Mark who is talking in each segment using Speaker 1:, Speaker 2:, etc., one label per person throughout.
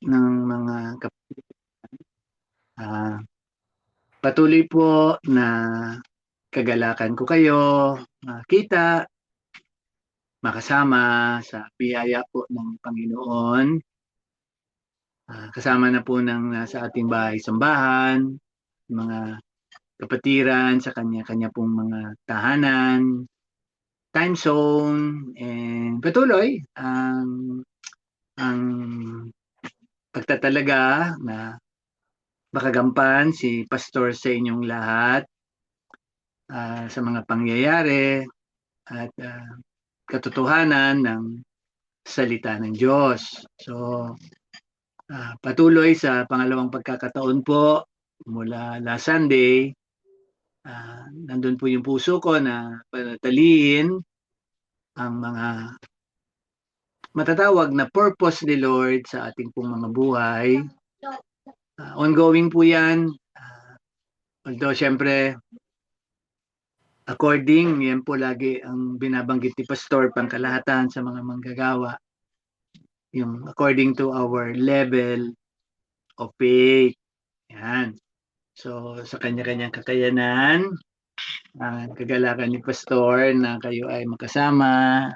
Speaker 1: ng mga patuloy po na kagalakan ko kayo makita, makasama sa biyaya po ng Panginoon. Kasama na po ng nasa ating bahay-sambahan, mga kapatiran sa kanya-kanya pong mga tahanan, time zone, and patuloy ang pagtatalaga na makagampan si Pastor sa inyong lahat sa mga pangyayari at katotohanan ng salita ng Diyos. So, patuloy sa pangalawang pagkakataon po mula last Sunday, nandun po yung puso ko na panatiliin ang mga matatawag na purpose ni Lord sa ating pong mga buhay. Ongoing po yan. Although, syempre, according, yan po lagi ang binabanggit ni Pastor, pangkalahatan sa mga manggagawa. Yung according to our level of faith. Yan. So, sa kanya-kanyang kakayanan, kagalakan ni Pastor na kayo ay makasama.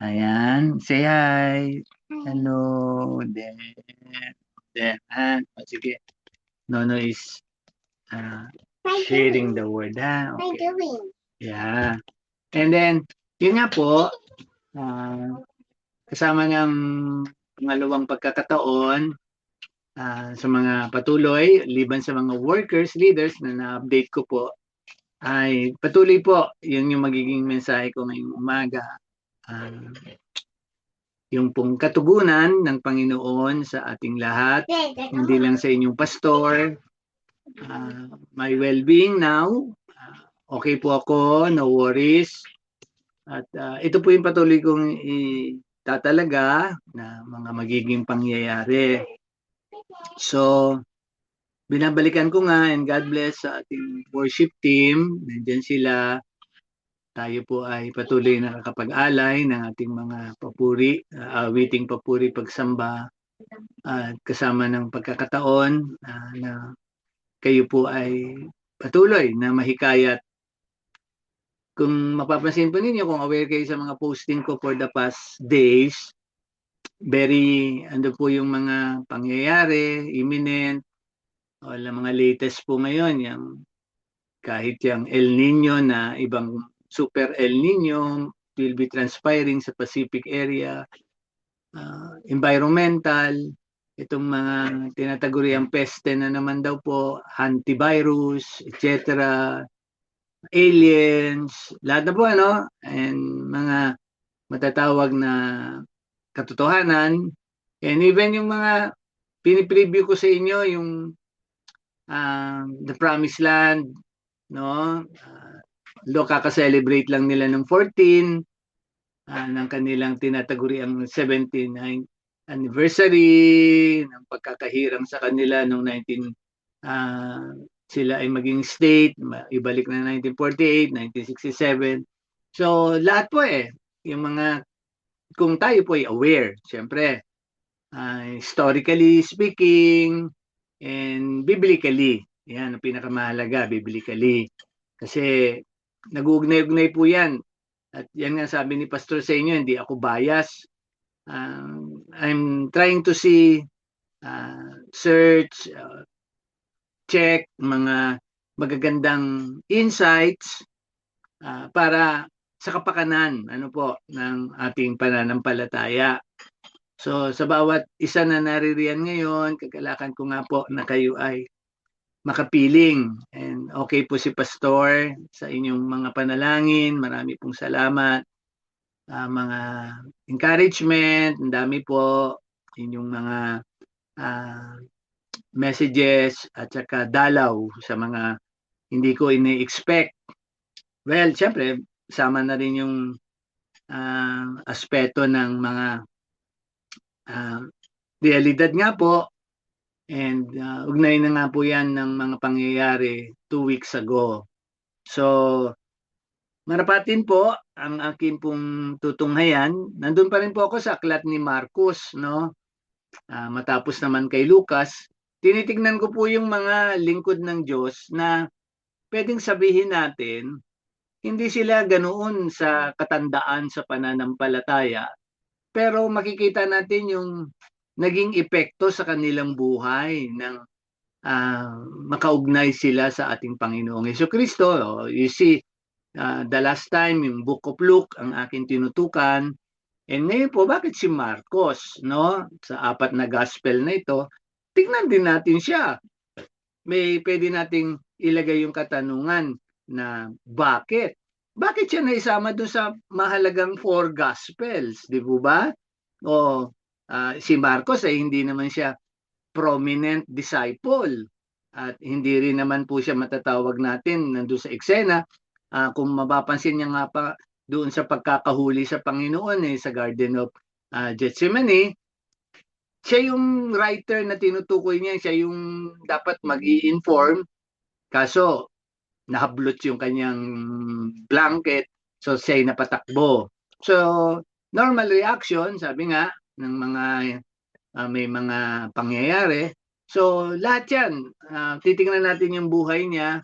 Speaker 1: Ayan. Say hi. Hello. Then. Sige. Nono is sharing the word. Okay. Yeah. And then, yun nga po, kasama ng pangalawang pagkakataon sa mga patuloy, liban sa mga workers, leaders na na-update ko po, ay patuloy po, yun yung magiging mensahe ko ngayong umaga. Yung pong katugunan ng Panginoon sa ating lahat, hindi lang sa inyong pastor, my well-being now, okay po ako, no worries. At ito po yung patuloy kong itatalaga na mga magiging pangyayari. So, binabalikan ko nga, and God bless sa ating worship team. Nandiyan sila. Tayo po ay patuloy nakakapag-alay ng ating mga papuri, awiting papuri pagsamba. At kasama ng pagkakataon na kayo po ay patuloy na mahikayat. Kung mapapansin po ninyo, kung aware kayo sa mga posting ko for the past days, ando po yung mga pangyayari, imminent, o mga latest po ngayon, yung kahit yung El Nino na ibang super El Nino will be transpiring sa Pacific area, environmental, itong mga tinataguriang peste na naman daw po, antivirus, etc., aliens, lahat na po and mga matatawag na katotohanan, and even yung mga pinipreview ko sa inyo, yung the Promised Land, kakaka-celebrate lang nila ng 14 ng kanilang tinataguri ang 79th anniversary ng pagkakahirang sa kanila noong 19 sila ay maging state, ibalik na 1948, 1967. So, lahat po yung mga, kung tayo po ay aware, siyempre, historically speaking, and biblically, yan ang pinakamahalaga, biblically. Kasi, nag-uugnay-ugnay po yan. At yan nga sabi ni Pastor sa inyo, hindi ako bias. I'm trying to see, search, check mga magagandang insights para sa kapakanan ng ating pananampalataya. So sa bawat isa na naririyan ngayon, kagalakan ko nga po na kayo ay makapiling. And okay po si Pastor sa inyong mga panalangin. Marami pong salamat. Mga encouragement, ang dami po. Inyong mga messages at saka dalaw sa mga hindi ko ini-expect. Well, syempre, sama na rin yung aspeto ng mga realidad nga po, and ugnay na nga po yan ng mga pangyayari 2 weeks ago. So, marapatin po ang akin pong tutunghayan. Nandun pa rin po ako sa aklat ni Marcos, matapos naman kay Lucas, tinitignan ko po yung mga lingkod ng Diyos na pwedeng sabihin natin, hindi sila ganoon sa katandaan sa pananampalataya, pero makikita natin yung naging epekto sa kanilang buhay ng makaugnay sila sa ating Panginoong Jesucristo. You see, the last time, yung Book of Luke, ang aking tinutukan. And ngayon po, bakit si Marcos, no? Sa apat na gospel na ito, tignan din natin siya. Pwede nating ilagay yung katanungan na bakit? Bakit siya naisama doon sa mahalagang 4 gospels, di po ba? O si Marcos ay hindi naman siya prominent disciple at hindi rin naman po siya matatawag natin nandun sa eksena. Kung mapapansin niya nga pa doon sa pagkakahuli sa Panginoon sa Garden of Gethsemane, siya yung writer na tinutukoy niya, siya yung dapat mag-i-inform, kaso nahablot yung kanyang blanket, so siya ay napatakbo. So, normal reaction, sabi nga, ng mga may mga pangyayari. So, lahat yan, titingnan natin yung buhay niya.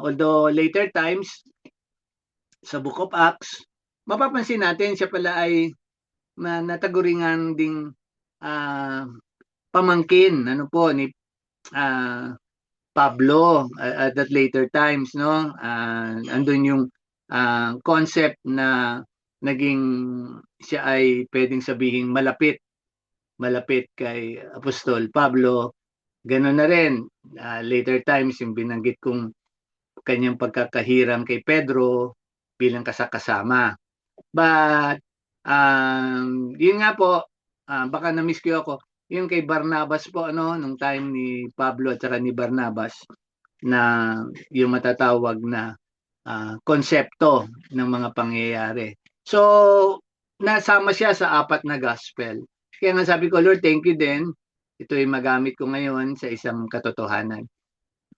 Speaker 1: Although later times, sa Book of Acts, mapapansin natin siya pala ay nataguringan ding pamangkin ni Pablo at that later times, no? Andun yung concept na naging siya ay pwedeng sabihing malapit kay Apostol Pablo. Ganoon na rin, later times, yung binanggit kong kanyang pagkakahirang kay Pedro bilang kasama. But, yun nga po, baka na-miss ko ako, yung kay Barnabas po, nung time ni Pablo at saka ni Barnabas, na yung matatawag na konsepto ng mga pangyayari. So, nasama siya sa apat na gospel. Kaya nga sabi ko, Lord, thank you din. Ito ay magamit ko ngayon sa isang katotohanan.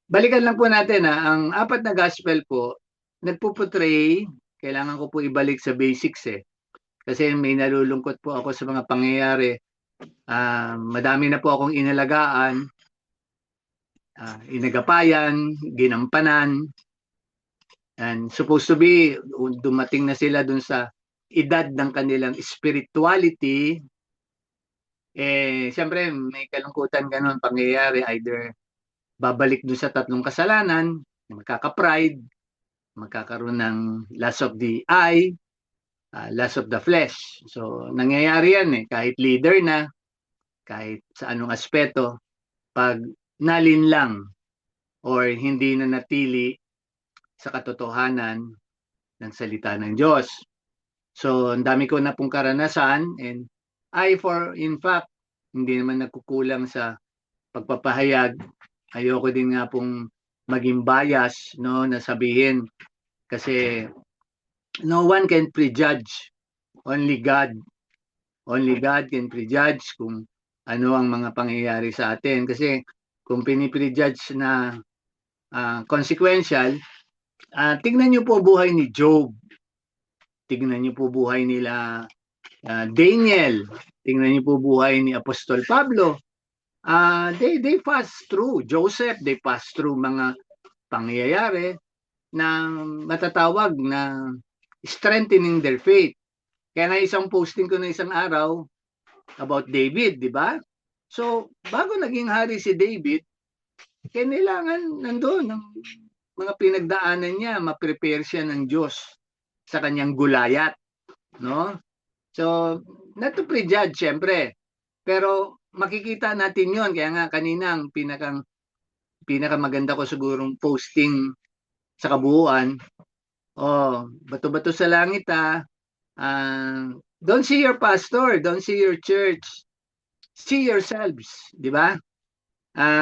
Speaker 1: Balikan lang po natin, ang apat na gospel po, nagpo-portray, kailangan ko po ibalik sa basics Kasi may nalulungkot po ako sa mga pangyayari. Madami na po akong inalagaan, inagapayan, ginampanan, and supposed to be, dumating na sila dun sa edad ng kanilang spirituality. Siyempre, may kalungkutan ganun pangyayari, either babalik dun sa tatlong kasalanan, magkaka-pride, magkakaroon ng lust of the eye, lust of the flesh. So, nangyayari yan kahit leader na, kahit sa anong aspeto, pag nalinlang or hindi na natili sa katotohanan ng salita ng Diyos. So, ang dami ko na pong karanasan, and in fact, hindi naman nagkukulang sa pagpapahayag. Ayoko din nga pong maging bias, na sabihin, kasi no one can prejudge, only God can prejudge kung ano ang mga pangyayari sa atin. Kasi kung piniprejudge na consequential, tignan niyo po buhay ni Job. Tignan niyo po buhay nila Daniel. Tignan niyo po buhay ni Apostol Pablo. They pass through. Joseph, they pass through mga pangyayari na matatawag na strengthening their faith. Kaya na isang posting ko na isang araw about David, di ba? So, bago naging hari si David, kailangan nandoon ng mga pinagdaanan niya, ma-prepare siya ng Diyos sa kanyang gulayat, no? So, not to prejudge, syempre. Pero makikita natin yon. Kaya nga kanina, ang pinakamaganda ko sigurong posting sa kabuuan, bato-bato sa langit don't see your pastor, don't see your church, see yourselves, di ba?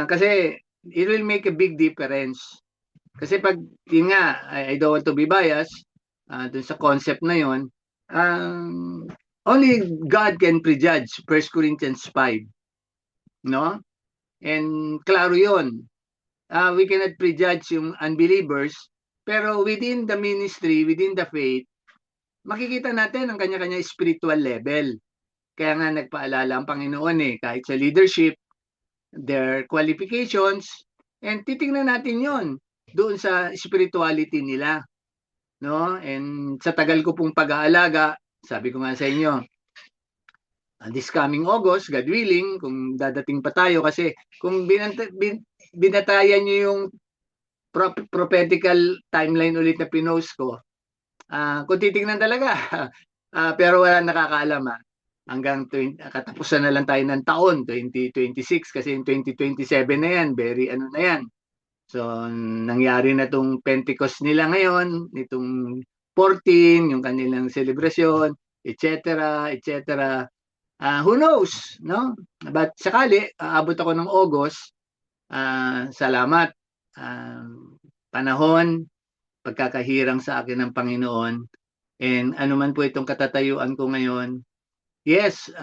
Speaker 1: Kasi it will make a big difference. Kasi pag, yun nga, I don't want to be biased, dun sa concept na yun, only God can prejudge, 1 Corinthians 5. No? And klaro yun. We cannot prejudge yung unbelievers, pero within the ministry, within the faith, makikita natin ang kanya-kanya spiritual level. Kaya nga nagpaalala ang Panginoon kahit sa leadership, their qualifications, and titingnan natin yon doon sa spirituality nila. No? And sa tagal ko pong pag-aalaga, sabi ko nga sa inyo, this coming August, God willing, kung dadating pa tayo, kasi kung binatayan nyo yung prophetical timeline ulit na pinost ko, kung titingnan talaga, pero wala nakakaalam hanggang katapusan na lang tayo ng taon, 2026, kasi yung 2027 na yan, very ano na yan. So, nangyari na itong Pentecost nila ngayon, itong 14, yung kanilang celebration, etc., etc. Who knows, no? But sakali, aabot ako ng August, salamat. Panahon, pagkakahirang sa akin ng Panginoon, and anuman po itong katatayuan ko ngayon, yes,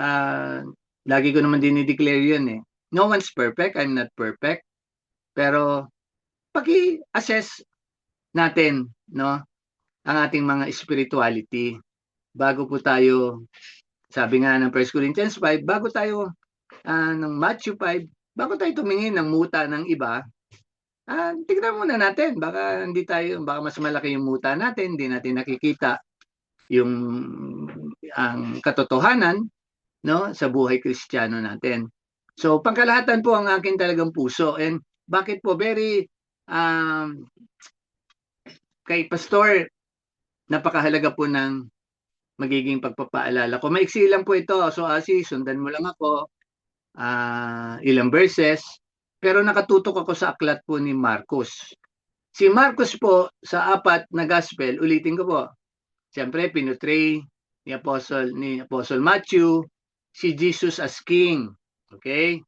Speaker 1: lagi ko naman dinideclare yun No one's perfect, I'm not perfect, pero paki-assess natin, no, ang ating mga spirituality bago po tayo, sabi nga ng 1 Corinthians 5, bago tayo ng Matthew 5, bago tayo tumingin ng muta ng iba, tignan muna natin, baka mas malaki yung muta natin, hindi natin nakikita yung ang katotohanan, no, sa buhay Kristiyano natin. So, pangkalahatan po ang akin talagang puso, and bakit po very kay Pastor, napakahalaga po ng magiging pagpapaalala ko. Maiksi lang po ito. So, Asi, sundan mo lang ako. Ilang verses. Pero nakatutok ako sa aklat po ni Marcos. Si Marcos po, sa 4 na gospel, ulitin ko po. Siyempre, pinutray ni Apostle Matthew, si Jesus as King. Okay?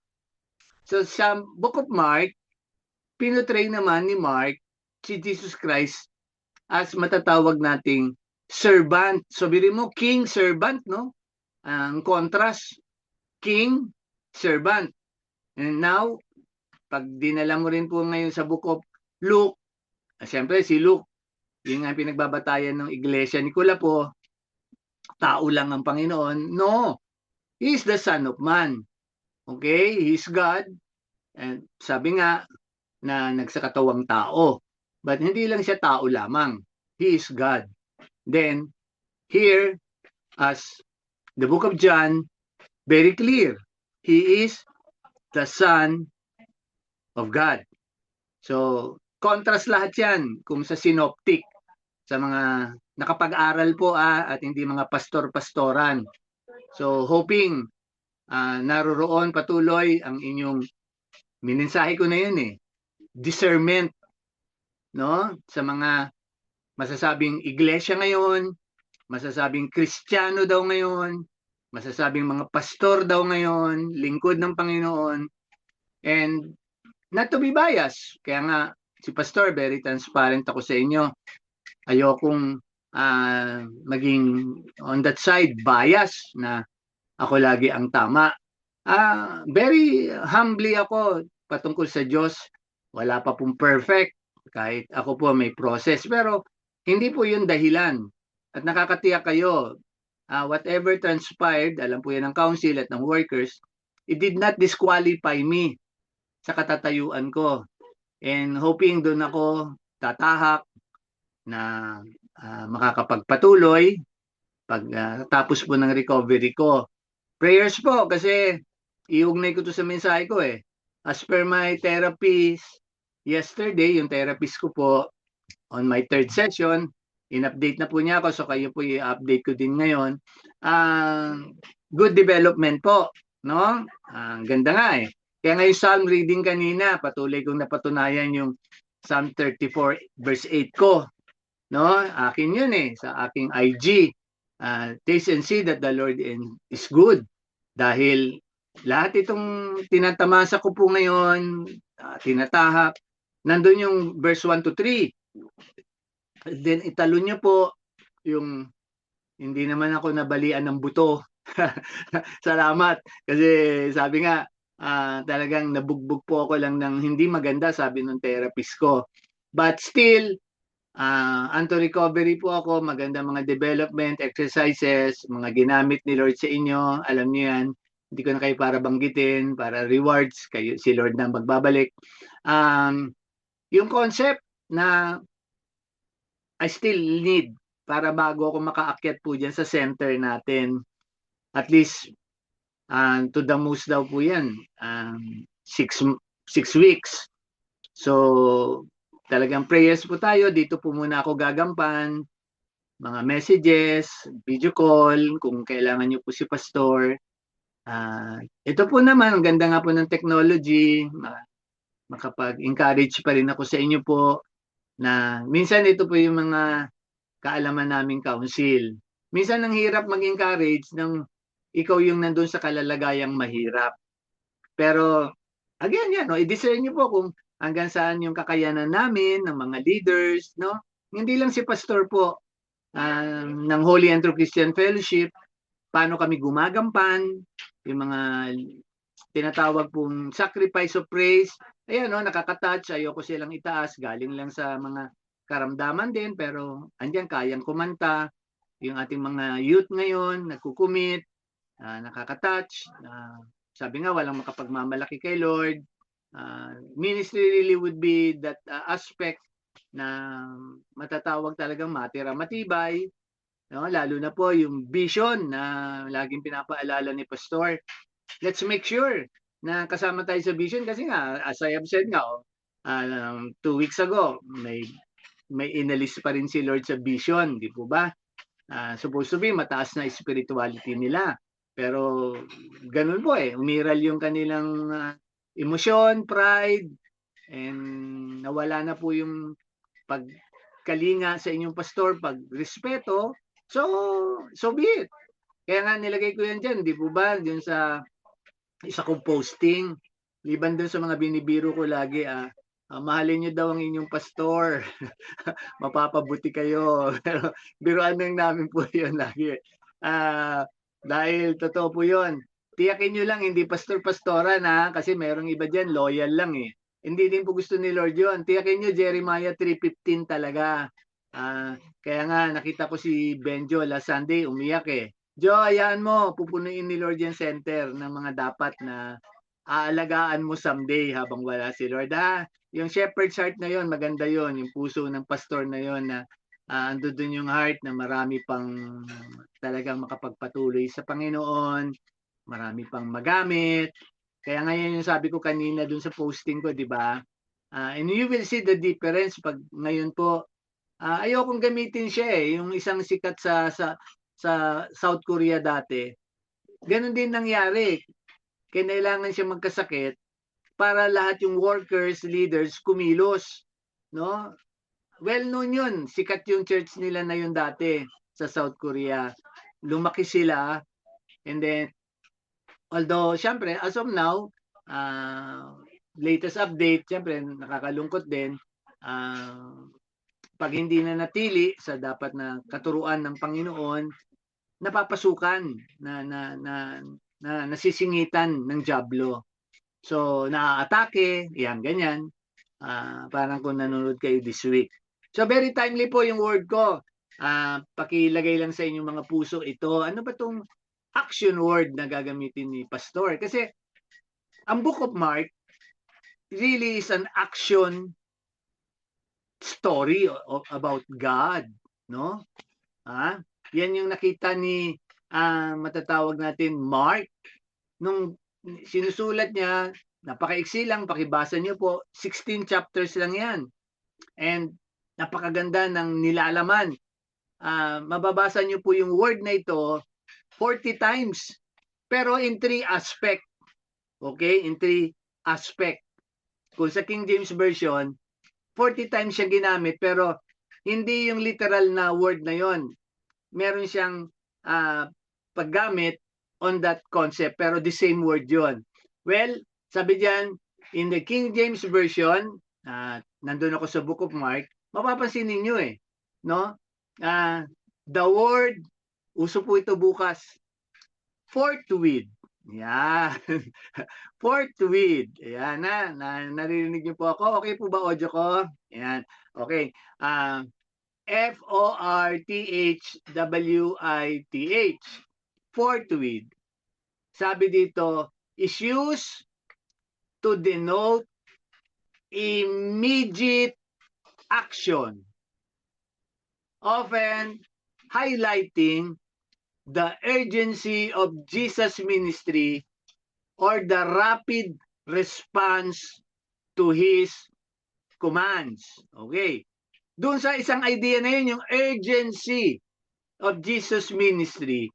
Speaker 1: So, sa Book of Mark, pinutray naman ni Mark si Jesus Christ as matatawag nating servant. So, bili mo, king, servant, no? Ang contrast, king, servant. And now, pag dinala mo rin po ngayon sa Book of Luke, siyempre si Luke, yung nga pinagbabatayan ng iglesia ni Kulapo, tao lang ang Panginoon. No, He is the Son of Man. Okay? He is God. And sabi nga na nagsakatawang tao. But hindi lang siya tao lamang. He is God. Then, here, as the book of John, very clear, He is the Son of God. So, contrast lahat yan kung sa synoptic, sa mga nakapag-aral po at hindi mga pastor-pastoran. So, hoping naroroon patuloy ang inyong minensahe ko na yun discernment, no? Sa mga masasabing iglesia ngayon, masasabing Kristiyano daw ngayon, masasabing mga pastor daw ngayon, lingkod ng Panginoon, and not to be biased. Kaya nga, si Pastor, very transparent ako sa inyo. Ayokong maging on that side, bias na ako lagi ang tama. Very humbly ako patungkol sa Diyos. Wala pa pong perfect. Kahit ako po may process. Pero hindi po yun dahilan. At nakakatiyak kayo, whatever transpired, alam po yan ng council at ng workers, it did not disqualify me sa katatayuan ko. And hoping doon ako tatahak na makakapagpatuloy pag tapos po ng recovery ko. Prayers po kasi iugnay ko to sa mensahe ko As per my therapist yesterday, yung therapist ko po on my 3rd session, in-update na po niya ako, so kayo po i-update ko din ngayon. Good development po, no? Ganda nga Kaya ngayon Psalm reading kanina, patuloy kong napatunayan yung Psalm 34 verse 8 ko. No? Akin yun sa aking IG. Taste and see that the Lord is good. Dahil lahat itong tinatamasa ko po ngayon, tinatahak, nandun yung verse 1 to 3. Then italo nyo po yung hindi naman ako nabalian ng buto. Salamat. Kasi sabi nga, talagang nabugbog po ako lang ng hindi maganda, sabi ng therapist ko. But still, Unto recovery po ako, maganda mga development exercises, mga ginamit ni Lord sa inyo. Alam niyo yan, hindi ko na kayo para banggitin, para rewards, kayo, si Lord na magbabalik. Yung concept na I still need para bago ako makaakyat po dyan sa center natin. At least, to the most daw po yan, 6 weeks. So, talagang prayers po tayo. Dito po muna ako gagampan. Mga messages, video call, kung kailangan nyo po si Pastor. Ito po naman, ang ganda nga po ng technology. Makapag-encourage pa rin ako sa inyo po na minsan ito po yung mga kaalaman naming council. Minsan ang hirap mag-encourage ng ikaw yung nandun sa kalalagayang mahirap. Pero again yan, no, i-discern niyo po kung hanggang saan yung kakayanan namin ng mga leaders, no? Hindi lang si pastor po ng Holy and True Christian Fellowship, paano kami gumagampan, yung mga tinatawag pong sacrifice of praise. Ayan, no, nakaka-touch, ayoko silang itaas, galing lang sa mga karamdaman din, pero andyan kayang kumanta. Yung ating mga youth ngayon, nagkukumit, nakaka-touch. Sabi nga, walang makapagmamalaki kay Lord. Ministry really would be that aspect na matatawag talagang matira matibay, no? Lalo na po yung vision na laging pinapaalala ni Pastor. Let's make sure na kasama tayo sa vision kasi nga, as I have said nga, 2 weeks ago, may inalis pa rin si Lord sa vision, di po ba? Supposed to be mataas na spirituality nila. Pero ganun po umiral yung kanilang emosyon, pride, and nawala na po yung pagkalinga sa inyong pastor, pagrespeto. So be it. Kaya nga nilagay ko yan dyan, di po ba? Dun sa isa kong posting, liban dun sa mga binibiro ko lagi, mahalin nyo daw ang inyong pastor. Mapapabuti kayo. Pero biruan lang namin po yun lagi. Dahil totoo po yun. Tiyakin nyo lang, hindi pastor-pastora na, kasi merong iba dyan, loyal lang Hindi din po gusto ni Lord yun. Tiyakin nyo, Jeremiah 3:15 talaga. Kaya nga, nakita ko si Benjo last Sunday, umiyak Jo, ayaan mo, pupunuin ni Lord yung center ng mga dapat na aalagaan mo someday habang wala si Lord. Yung shepherd's heart na yon, maganda yon, yung puso ng pastor na yon na ando dun yung heart na marami pang talagang makapagpatuloy sa Panginoon, marami pang magamit. Kaya ngayon yung sabi ko kanina dun sa posting ko, di ba? And you will see the difference pag ngayon po. Ayokong gamitin siya yung isang sikat sa South Korea dati. Ganon din nangyari. Kailangan siya magkasakit para lahat yung workers, leaders, kumilos. No? Well known yun. Sikat yung church nila na yun dati sa South Korea. Lumaki sila. And then, although, syempre, as of now, latest update, syempre, nakakalungkot din. Pag hindi na natili sa dapat na katuruan ng Panginoon, napapasukan na nasisingitan ng dyablo. So, naaatake, yan, ganyan. Parang kung nanonood kayo this week. So, very timely po yung word ko. Pakilagay lang sa inyong mga puso ito. Ano ba itong action word na gagamitin ni Pastor? Kasi, ang Book of Mark really is an action story about God. No? Yan yung nakita ni matatawag natin Mark nung sinusulat niya, napakaiksi lang, pakibasa niyo po, 16 chapters lang yan. And napakaganda ng nilalaman. Mababasa niyo po yung word na ito 40 times. Pero in 3 aspect. Okay? In 3 aspect. Kung sa King James Version, 40 times siya ginamit, pero hindi yung literal na word na yon. Meron siyang paggamit on that concept, pero the same word yon. Well, sabi diyan, in the King James Version, nandun ako sa Book of Mark, mapapansin ninyo no? The word, uso po ito bukas, forthwith. Yan. Forthwith. Yan na, naririnig niyo po ako. Okay po ba audio ko? Yan. Okay. Forthwith. Forthwith. Sabi dito, is used to denote immediate action, often highlighting the urgency of Jesus' ministry or the rapid response to His commands. Okay. Doon sa isang idea na yun, yung urgency of Jesus' ministry,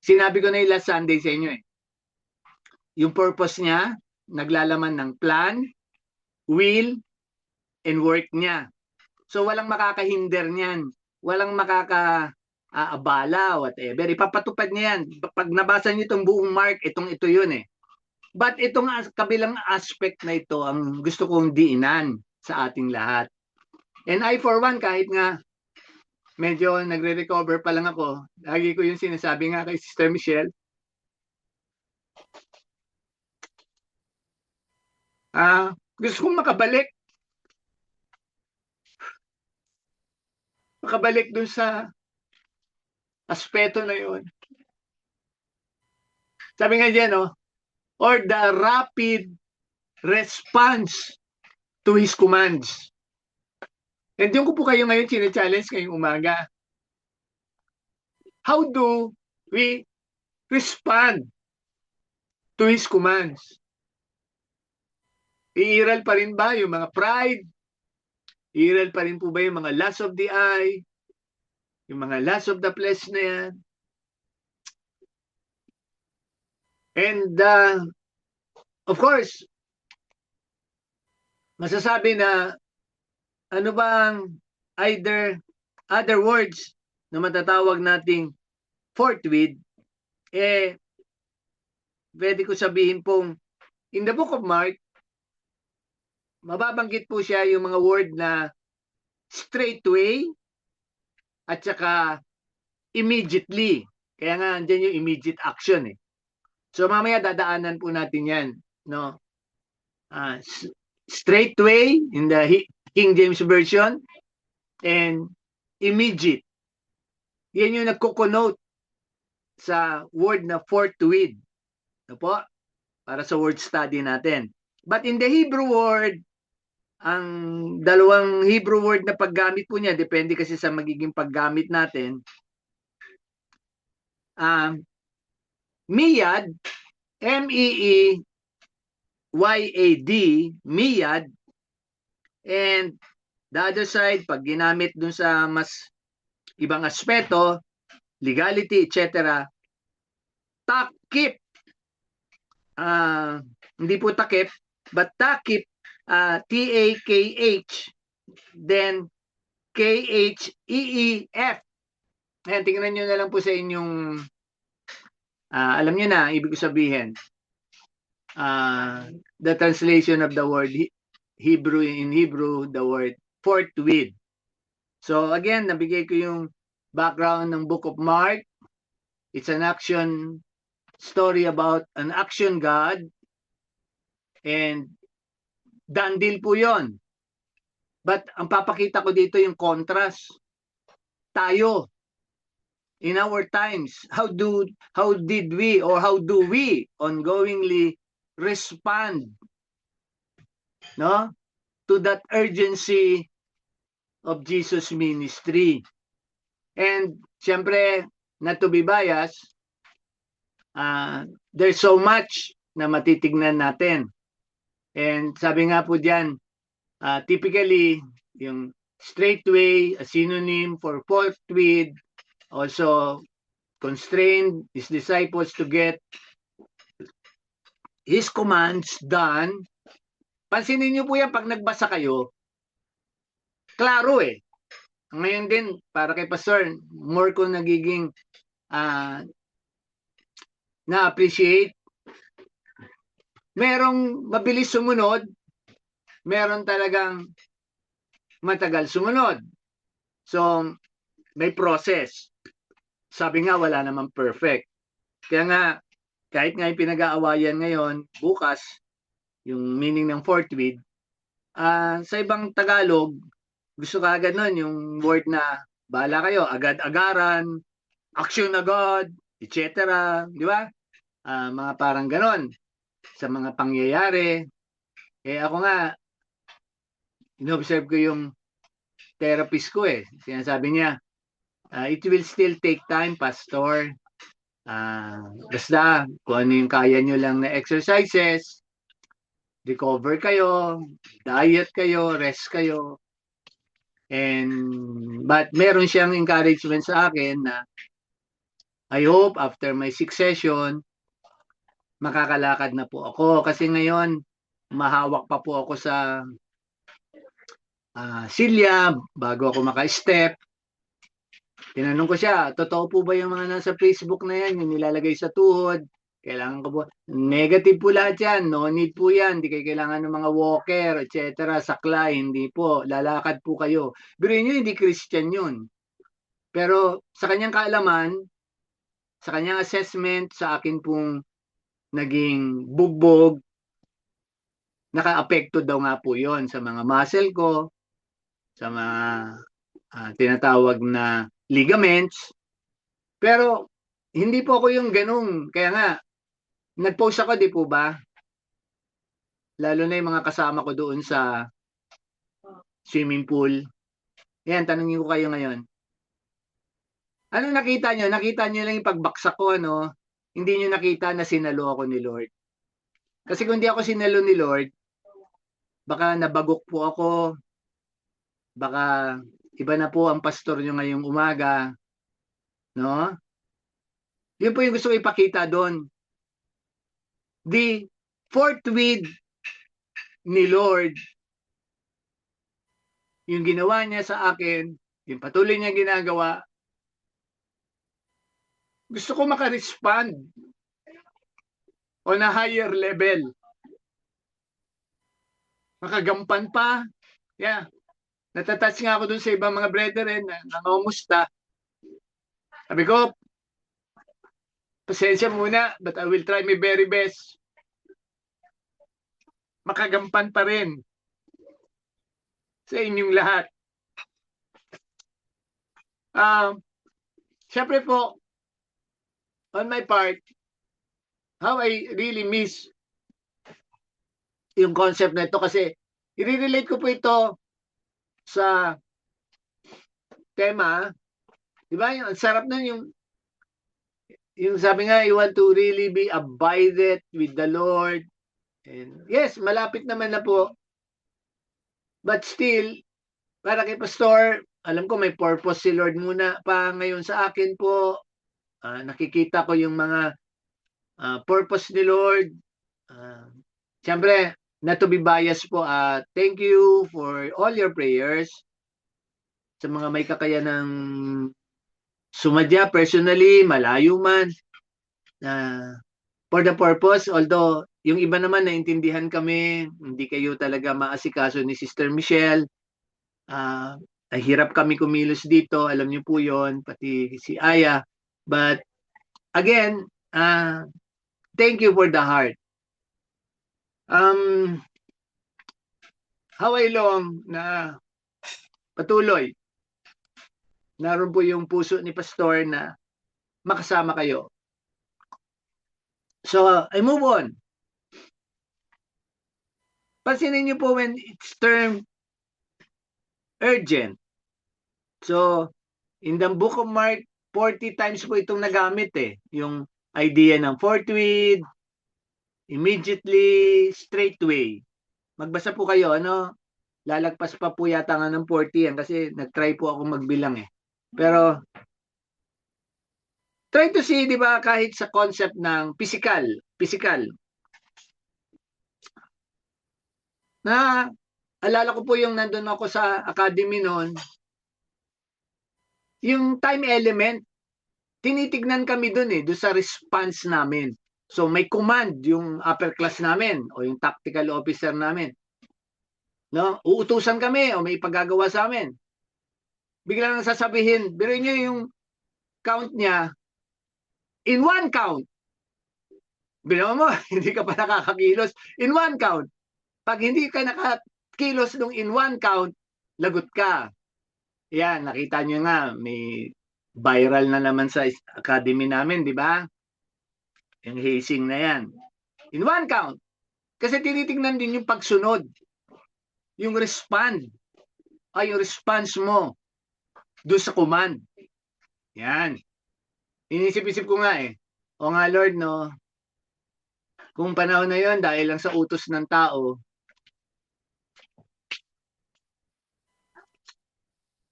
Speaker 1: sinabi ko na yung last Sunday sa inyo Yung purpose niya, naglalaman ng plan, will, and work niya. So walang makakahinder niyan. Walang makakaabala, whatever. Ipapatupad niya yan. Pag nabasa niyo itong buong Mark, ito yun But itong kabilang aspect na ito ang gusto kong diinan sa ating lahat. And I for one, kahit nga medyo nagre-recover pa lang ako, lagi ko yung sinasabi nga kay Sister Michelle, gusto kong makabalik dun sa aspeto na yun. Sabi nga dyan, or the rapid response to His commands. And yung ko po kayo ngayon challenge ngayong umaga. How do we respond to His commands? Iiral pa rin ba yung mga pride? Iiral pa rin po ba yung mga lust of the eye? Yung mga lust of the flesh na yan? And of course, masasabi na ano bang other words na matatawag nating forthwith, pwede ko sabihin pong in the book of Mark, mababanggit po siya yung mga word na straightway at saka immediately. Kaya nga andyan yung immediate action So mamaya dadaanan po natin yan, no? Straightway in the King James Version and immediate. Yan yung nagko-connote sa word na forthwith. Ano po? Para sa word study natin. But in the Hebrew word, ang dalawang Hebrew word na paggamit po niya, depende kasi sa magiging paggamit natin. Miyad, M-E-E-Y-A-D, miyad, and the other side, pag ginamit dun sa mas ibang aspeto, legality, etc., takip. Hindi po takip, but takip, T-A-K-H, then K-H-E-E-F. Ayan, tingnan nyo na lang po sa inyong, alam nyo na, ibig sabihin, the translation of the word Hebrew, in Hebrew, the word forthwith. So again, nabigay ko yung background ng Book of Mark. It's an action story about an action God, and done deal po yon. But ang papakita ko dito yung contrast. Tayo, in our times, how did we or how do we ongoingly respond, no, to that urgency of Jesus' ministry? And siyempre, not to be biased, there's so much na matitignan natin. And sabi nga po diyan, typically, yung straightway, a synonym for forthwith, also constrained his disciples to get his commands done. Pansinin niyo po yan pag nagbasa kayo, klaro Ngayon din, para kay Pastor, more ko nagiging na-appreciate. Merong mabilis sumunod, meron talagang matagal sumunod. So, may process. Sabi nga, wala namang perfect. Kaya nga, kahit nga yung pinag-aawayan ngayon, bukas, yung meaning ng forthwith, sa ibang Tagalog, gusto ka agad nun, yung word na bahala kayo, agad-agaran, action agad, etc. Di ba? Mga parang ganon sa mga pangyayari. Eh ako nga, in-observe ko yung therapist ko eh. Sinasabi niya, it will still take time, Pastor. Basta, kung ano yung kaya nyo lang na exercises, recover kayo, diet kayo, rest kayo. But meron siyang encouragement sa akin na I hope after my 6 session, makakalakad na po ako. Kasi ngayon, mahawak pa po ako sa silya bago ako maka-step. Tinanong ko siya, totoo po ba yung mga nasa Facebook na yan, yung nilalagay sa tuhod? Kailangan ko po. Negative po lahat yan. No need po yan. Hindi kayo kailangan ng mga walker, etc. Saklay, hindi po. Lalakad po kayo. Pero yun, hindi Christian yun. Pero sa kanyang kaalaman, sa kanyang assessment, sa akin pong naging bugbog, naka-apekto daw nga po yon sa mga muscle ko, sa mga tinatawag na ligaments. Pero hindi po ako yung ganun. Kaya nga, nag-post ako, di po ba? Lalo na yung mga kasama ko doon sa swimming pool. Yan, tanungin ko kayo ngayon. Ano nakita nyo? Nakita nyo lang yung pagbaksak ko, no? Hindi nyo nakita na sinalo ako ni Lord. Kasi kung hindi ako sinalo ni Lord, baka nabagok po ako, baka iba na po ang pastor nyo ngayong umaga, no? Yun po yung gusto ko ipakita doon. The forthwith ni Lord, yung ginawa niya sa akin, yung patuloy niya ginagawa, gusto ko maka-respond on a higher level. Makagampan pa. Yeah. Natatouch nga ako dun sa ibang mga brethren na nangumusta. Sabi ko, pasensya muna, but I will try my very best. Makagampan pa rin sa inyong lahat. Siyempre po, on my part, how I really miss yung concept na ito kasi i-relate ko po ito sa tema. Diba? Ang sarap na yung sabi nga, you want to really be abided with the Lord. And yes, malapit naman na po. But still, para kay Pastor, alam ko may purpose si Lord muna pa ngayon sa akin po. Nakikita ko yung mga purpose ni Lord. Siyempre, not to be biased po, thank you for all your prayers sa mga may kakayanang sumadya personally, malayo man, for the purpose, although yung iba naman naintindihan kami, hindi kayo talaga maasikaso ni Sister Michelle, hirap kami kumilos dito, alam niyo po yon, pati si Aya, but again, thank you for the heart. How I long na patuloy, naroon po yung puso ni Pastor na makasama kayo. So, I move on. Pansinin niyo po when it's termed urgent. So, in the book of Mark, 40 times po itong nagamit eh. Yung idea ng forthwith, immediately, straightway. Magbasa po kayo, ano? Lalagpas pa po yata nga ng 40 yan kasi nag-try po ako magbilang eh. Pero, try to see, di ba, kahit sa concept ng physical, na alala ko po yung nandun ako sa academy noon, yung time element, tinitignan kami dun eh, dun sa response namin. So may command yung upper class namin o yung tactical officer namin. No? Uutusan kami o may ipagagawa sa amin. Bigla nang sasabihin, biruin nyo yung count niya in one count. Bilang mo, hindi ka pa nakakakilos in one count. Pag hindi ka nakakilos nung in one count, lagot ka. Yan, nakita nyo nga, may viral na naman sa academy namin, di ba? Yung hazing na yan. In one count. Kasi tinitingnan din yung pagsunod. Yung yung response mo doon sa command. Yan. Inisip-isip ko nga eh. O nga Lord, no, kung panahon na yon dahil lang sa utos ng tao,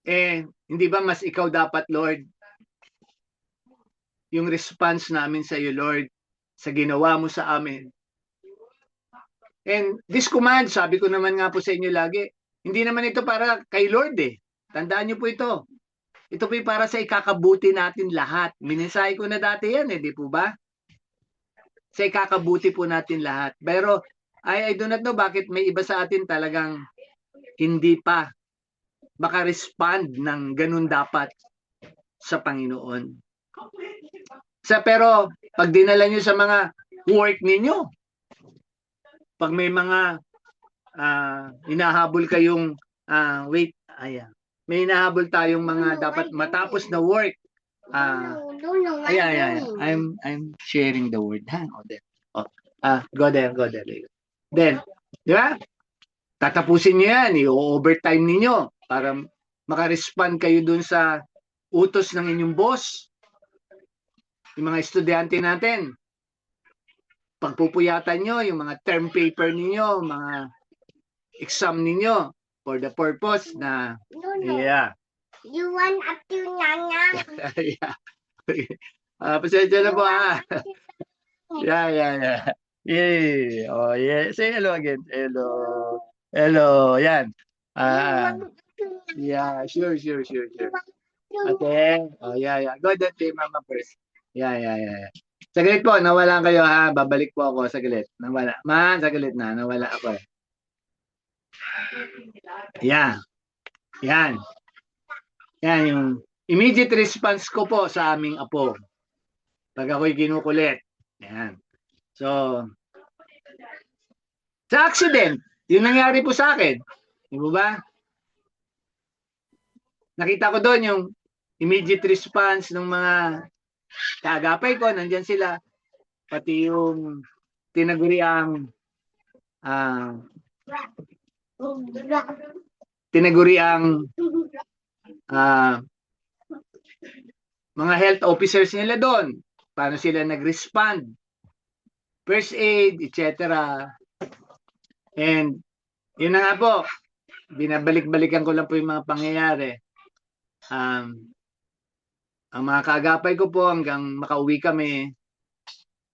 Speaker 1: hindi ba mas ikaw dapat, Lord, yung response namin sa iyo, Lord, sa ginawa mo sa amin. And this command, sabi ko naman nga po sa inyo lagi, hindi naman ito para kay Lord eh. Tandaan niyo po ito. Ito po para sa ikakabuti natin lahat. Minisahe ko na dati yan eh, di po ba? Sa ikakabuti po natin lahat. Pero I do not know bakit may iba sa atin talagang hindi pa maka-respond ng ganun dapat sa Panginoon. Pero pag dinala nyo sa mga work ninyo, pag may mga hinahabol kayong may hinahabol tayong mga dapat matapos na work. I'm sharing the word. Go there. Then, di ba? Tatapusin nyo yan, i-overtime ninyo para maka-respond kayo dun sa utos ng inyong boss. Yung mga estudyante natin, pagpupuyatan nyo, yung mga term paper ninyo, mga exam ninyo, for the purpose na, yeah.
Speaker 2: You want up to Nana?
Speaker 1: Yeah. Pasensya na po ha. Yeah. Oh, yeah. Say hello again. Hello. Yan. Yeah, sure. Okay. Oh, yeah. Go ahead, Mama first. Yeah. Saglit po, nawala kayo ha. Babalik po ako saglit. Nawala. Saglit na. Nawala ako. Yeah. Yan yung immediate response ko po sa aming apo. Pag ako'y kinukulit. Yan. So, sa accident, yung nangyari po sa akin. Di ba? Nakita ko doon yung immediate response ng mga kaagapay ko. Nandyan sila. Pati yung tinaguriang mga health officers nila doon. Paano sila nag-respond. First aid, etc. And yun na nga po, binabalik-balikan ko lang po yung mga pangyayari. Ang mga kaagapay ko po hanggang makauwi kami,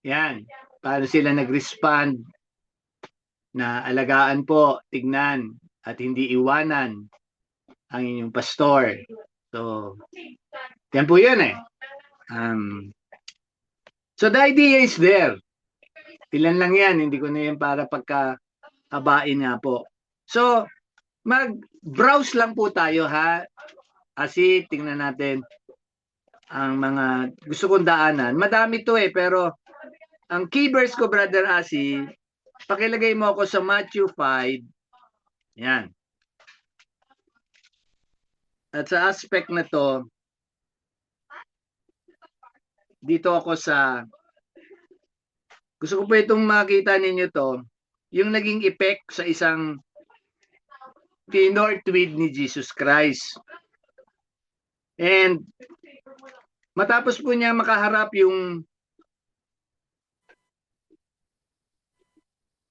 Speaker 1: yan, paano sila nag-respond na alagaan po, tignan, at hindi iwanan ang inyong pastor. So, yan po yun eh. So, the idea is there. Ilan lang yan, hindi ko na yan para pagkahabain nga po. So, mag-browse lang po tayo ha. Kasi tingnan natin ang mga gusto kong daanan. Madami to eh, pero ang key verse ko, Brother Asi, pakilagay mo ako sa Matthew 5. Yan. At sa aspect na to, dito ako sa, gusto ko po itong makita ninyo to, yung naging effect sa isang tinortweed ni Jesus Christ. And matapos po niya makaharap yung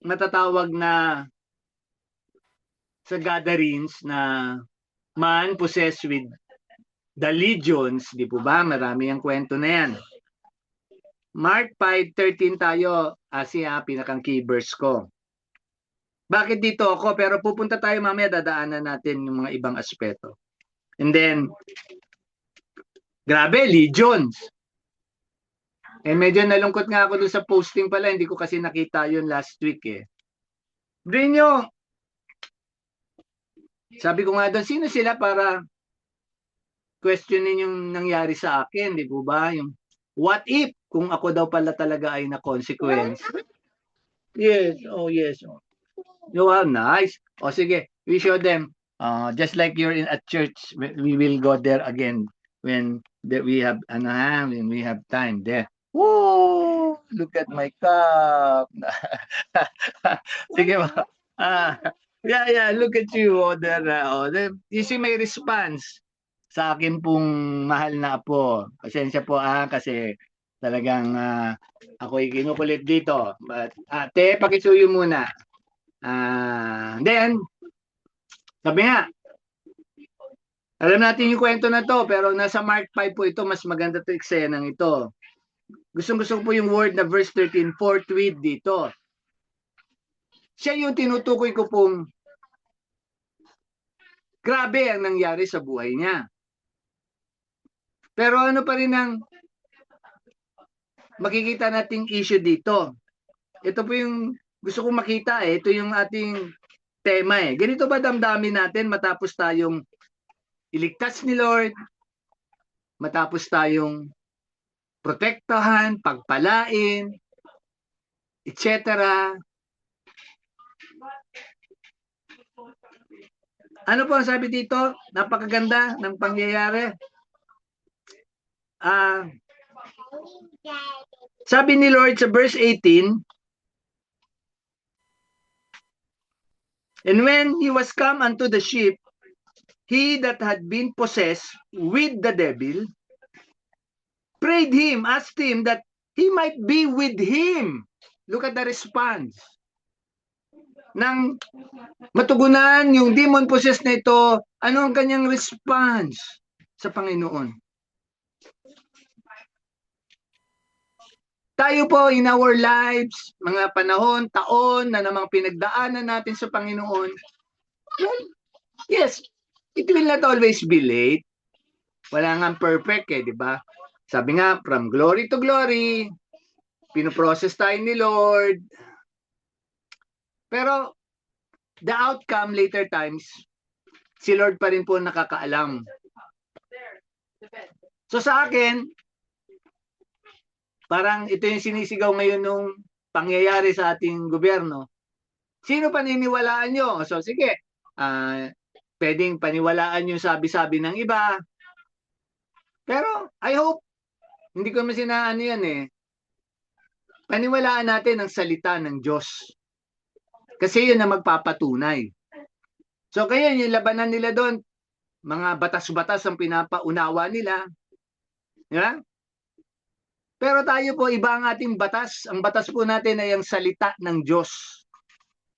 Speaker 1: matatawag na sa gatherings na man possessed with the legions, di po ba? Marami ang kwento na yan. Mark 5:13 tayo, pinakang key verse ko. Bakit dito ako? Pero pupunta tayo mamaya, dadaanan natin yung mga ibang aspeto. And then, grabe, legions. Medyo nalungkot nga ako dun sa posting pala, hindi ko kasi nakita yun last week eh. Bring nyo, sabi ko nga doon, sino sila para questionin yung nangyari sa akin, di po ba? Yung what if, kung ako daw pala talaga ay na-consequence. Yes. Oh, nice. O sige, we show them. Just like you're in at church, we will go there again when we have when we have time there. Woo! Look at my cup. Sige ba? Ah, yeah, look at you. You see my response sa akin pong mahal na apo. Pasensya po kasi talagang ako'y kinukulit dito. But ate, pakisuyo muna. Then, sabi nga, alam natin yung kwento na to, pero nasa Mark 5 po ito, mas maganda to eksenang ito. Gustong-gusto ko po yung word na verse 13, forthwith dito. Siya yung tinutukoy ko pong grabe ang nangyari sa buhay niya. Pero ano pa rin ang makikita nating issue dito? Ito po yung gusto kong makita Ito yung ating tema Ganito ba damdamin natin matapos tayong iligtas ni Lord, matapos tayong protektahan, pagpalain, etc. Ano po ang sabi dito? Napakaganda ng pangyayari. Sabi ni Lord sa verse 18, and when he was come unto the ship, he that had been possessed with the devil prayed him, asked him that he might be with him. Look at the response. Nang matugunan yung demon possessed na ito, ano ang kanyang response sa Panginoon? Tayo po in our lives, mga panahon, taon na namang pinagdaanan natin sa Panginoon, well, yes, it will not always be late. Wala nga perfect di ba? Sabi nga, from glory to glory, pinoprocess tayo ni Lord. Pero, the outcome later times, si Lord pa rin po nakakaalam. So sa akin, parang ito yung sinisigaw ngayon nung pangyayari sa ating gobyerno. Sino paniniwalaan nyo? So sige, pwedeng paniwalaan yung sabi-sabi ng iba. Pero I hope, hindi ko naman sinaano yan paniwalaan natin ang salita ng Diyos. Kasi yun na magpapatunay. So kaya yung labanan nila doon, mga batas-batas ang pinapaunawa nila. Di ba? Pero tayo po, iba ang ating batas. Ang batas po natin ay ang salita ng Diyos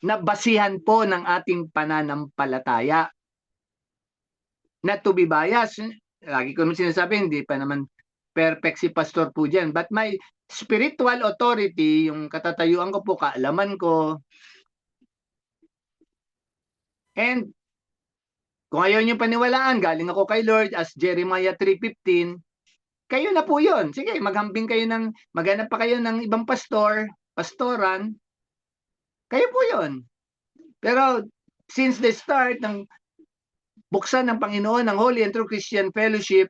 Speaker 1: na basihan po ng ating pananampalataya. Not to be biased. Lagi ko naman sinasabi, hindi pa naman perfect si pastor po dyan. But my spiritual authority, yung katatayuan ko po, kaalaman ko, and kung ayaw nyo paniwalaan, galing ako kay Lord as Jeremiah 3:15, kayo na po yun. Sige, maghambing kayo maghanap pa kayo ng ibang pastoran, kayo po yun. Pero since the start ng buksan ng Panginoon ng Holy and True Christian Fellowship,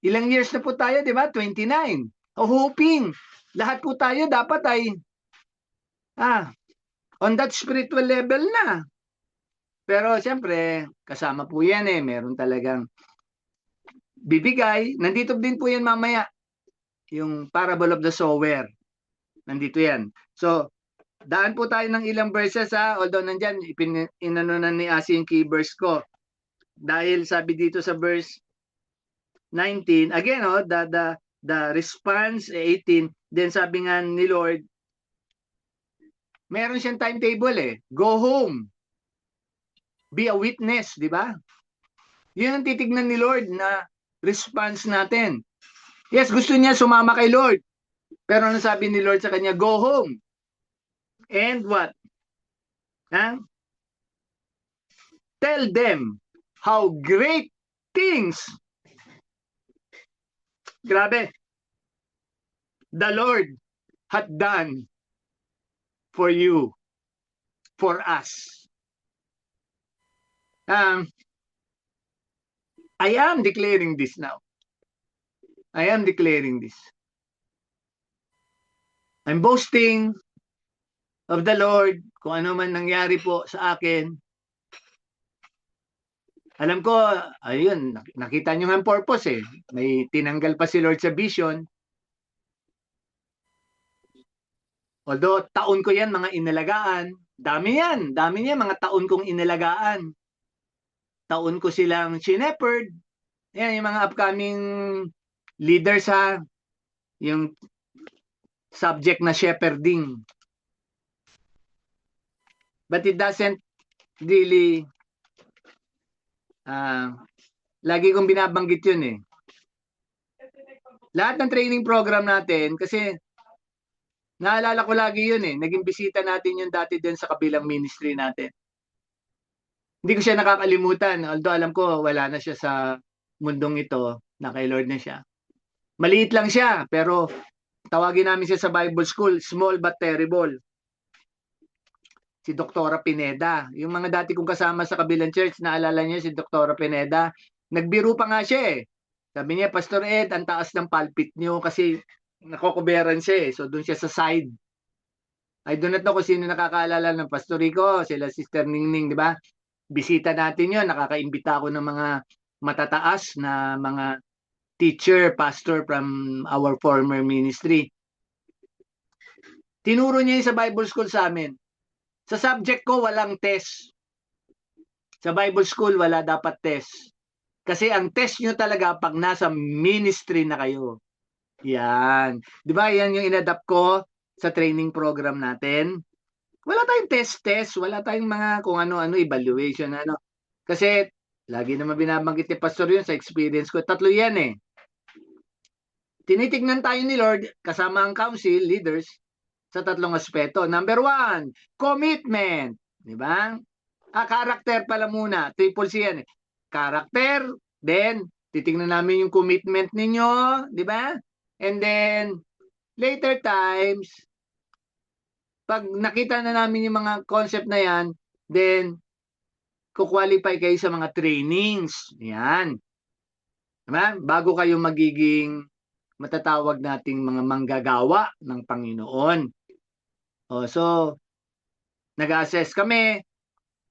Speaker 1: ilang years na po tayo, di ba? 29. Hoping, lahat po tayo dapat ay on that spiritual level na. Pero siyempre, kasama po yan meron talagang bibigay. Nandito din po yan mamaya. Yung parable of the sower. Nandito yan. So, daan po tayo ng ilang verses although nandyan, inano na ni Asi yung key verse ko. Dahil sabi dito sa verse 19, again, the response 18, then sabi nga ni Lord, meron siyang timetable Go home. Be a witness, di ba? Yun ang titignan ni Lord na response natin. Yes, gusto niya sumama kay Lord. Pero ano sabi ni Lord sa kanya? Go home. And what? Tell them how great things, grabe, the Lord hath done for you, for us. I am declaring this now. I am declaring this. I'm boasting of the Lord kung ano man nangyari po sa akin. Alam ko, ayun, nakita nyo nga ang purpose eh. May tinanggal pa si Lord sa vision. Although, taon ko yan, mga inalagaan. Dami yan, dami niya, mga taon kong inalagaan. Taon ko silang shepherd. Yan, yung mga upcoming leaders ha. Yung subject na shepherding. But it doesn't really lagi kong binabanggit yun eh. Lahat ng training program natin, kasi naalala ko lagi yun eh. Naging bisita natin yun dati din sa kabilang ministry natin. Hindi ko siya nakakalimutan. Although alam ko wala na siya sa mundong ito, na kay Lord na siya. Maliit lang siya, pero tawagin namin siya sa Bible School, small but terrible. Si Doktora Pineda. Yung mga dati kong kasama sa kabilang church, naalala niyo si Doktora Pineda. Nagbiro pa nga siya eh. Sabi niya, Pastor Ed, ang taas ng pulpit niyo kasi nakokoberan siya eh. So doon siya sa side. I do not know kung sino nakakaalala ng Pastor Rico, sila Sister Ningning, di ba? Bisita natin yun, nakakaimbita ako ng mga matataas na mga teacher, pastor from our former ministry. Tinuro niya yun sa Bible School sa amin. Sa subject ko, walang test. Sa Bible School, wala dapat test. Kasi ang test nyo talaga pag nasa ministry na kayo. Yan. Di ba, yan yung inadapt ko sa training program natin. Wala tayong test. Wala tayong mga kung ano-ano, evaluation. Ano. Kasi, lagi naman binabanggit ni Pastor yun sa experience ko. 3 yan eh. Tinitignan tayo ni Lord, kasama ang council, leaders, sa 3 aspeto. Number 1, commitment. Di ba? Character pala muna. Triple C yan eh. Character, then, titignan namin yung commitment ninyo, di ba? And then, later times, pag nakita na namin yung mga concept na yan, then, kukwalify kayo sa mga trainings. Yan. Diba? Bago kayo magiging matatawag nating mga manggagawa ng Panginoon. So, nag-assess kami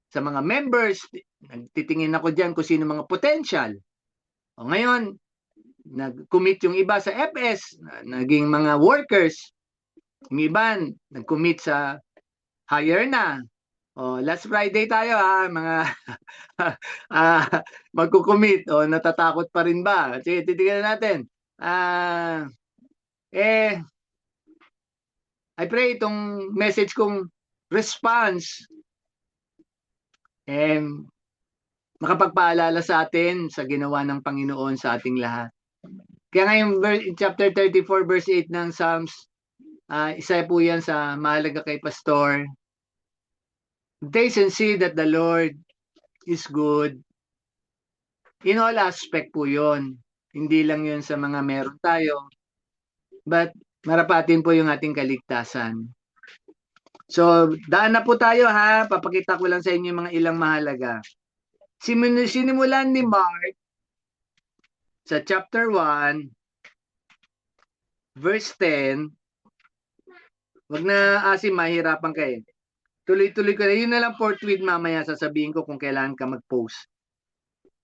Speaker 1: sa mga members. Nagtitingin ako dyan kung sino mga potential. Ngayon, nag-commit yung iba sa FS, naging mga workers. Yung iba, nag-commit sa hire na. Last Friday tayo ha, mga magkukommit. Natatakot pa rin ba? Sige, titignan natin. I pray itong message kong response makapagpaalala sa atin sa ginawa ng Panginoon sa ating lahat. Kaya ngayon, chapter 34, verse 8 ng Psalms, isa po yan sa mahalaga kay Pastor. Taste and see that the Lord is good. In all aspect po yun. Hindi lang yun sa mga meron tayo. But marapatin po yung ating kaligtasan. So, daan na po tayo ha. Papakita ko lang sa inyo yung mga ilang mahalaga. Sinimulan ni Mark sa chapter 1, verse 10. Wag na mahirapan kayo. Tuloy-tuloy ko na. Yun na lang forthwith mamaya sasabihin ko kung kailangan ka mag-post.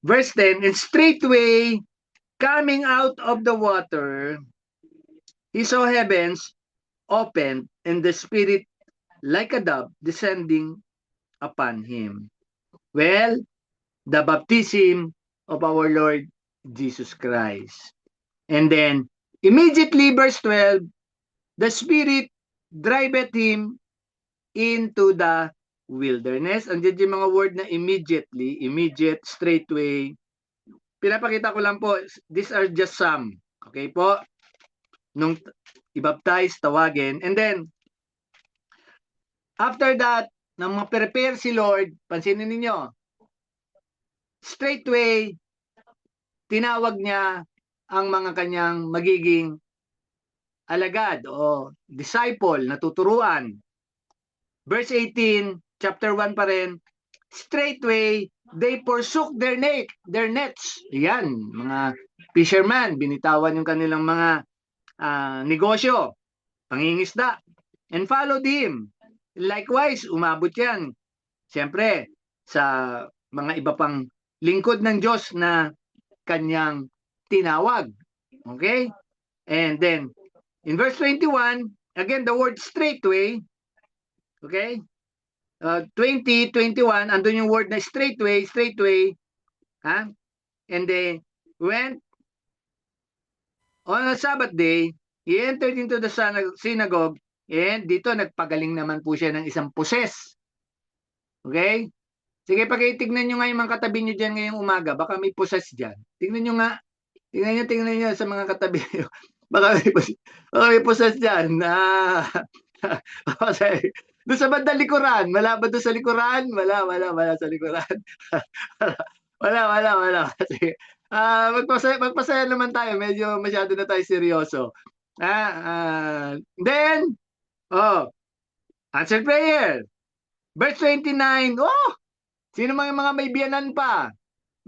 Speaker 1: Verse 10, and straightway, coming out of the water, he saw heavens opened, and the Spirit like a dove descending upon him. Well, the baptism of our Lord Jesus Christ. And then, immediately, verse 12, the Spirit driveth him into the wilderness. Andiyan yung mga word na immediately, immediate, straightway. Pinapakita ko lang po, these are just some. Okay po? Nung i-baptize, tawagin. And then, after that, nang ma-prepare si Lord, pansinin ninyo, straightway, tinawag niya ang mga kanyang magiging alagad o disciple, natuturuan. Verse 18, chapter 1 pa rin, straightway, they forsook their nets. Yan, mga fisherman, binitawan yung kanilang mga negosyo, pangingisda, and followed him. Likewise, umabot yan. Siyempre, sa mga iba pang lingkod ng Diyos na kanyang tinawag. Okay? And then, in verse 21, again, the word straightway, okay? 20, 21, andun yung word na straightway, ha? And they went on a Sabbath day, he entered into the synagogue, and dito nagpagaling naman po siya ng isang poses. Okay? Sige, pakitignan nyo nga yung mga katabi nyo dyan ngayong umaga. Baka may poses dyan. Tingnan nyo nga. Tingnan nyo sa mga katabi nyo. Baka may poses dyan. Okay. Doon sa bandang likuran. Wala ba doon sa likuran? Wala sa likuran. Wala. Sige. Magpasaya naman tayo. Medyo masyado na tayo seryoso. Then, answer prayer. Verse 29. Sino mga may biyanan pa?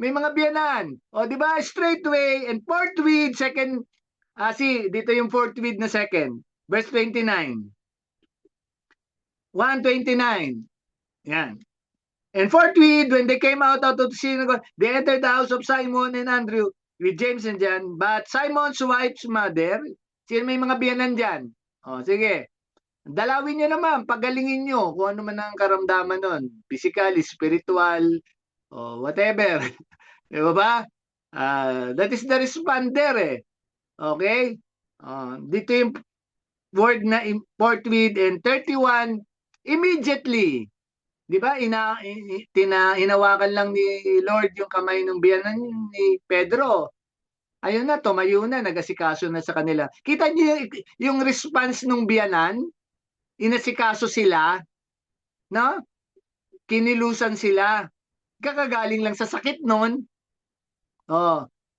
Speaker 1: May mga biyanan. Di ba? Straightway and forthwith, second, dito yung forthwith na second. Verse 29. 1:29. Yan. And forthwith, when they came out of the synagogue, they entered the house of Simon and Andrew with James and John. But Simon's wife's mother, sino may mga biyanan dyan? Sige. Dalawin nyo naman, pagalingin nyo kung ano man ang karamdaman nun. Physical, spiritual, whatever. Diba ba? That is the responder Okay? Dito yung word na forthwith and 31, immediately. Di ba? Hinawakan lang ni Lord yung kamay ng biyanan ni Pedro. Ayun na, tumayo na, nagasikaso na sa kanila. Kita niyo yung response ng biyanan? Inasikaso sila, no? Kinilusan sila. Kakagaling lang sa sakit noon.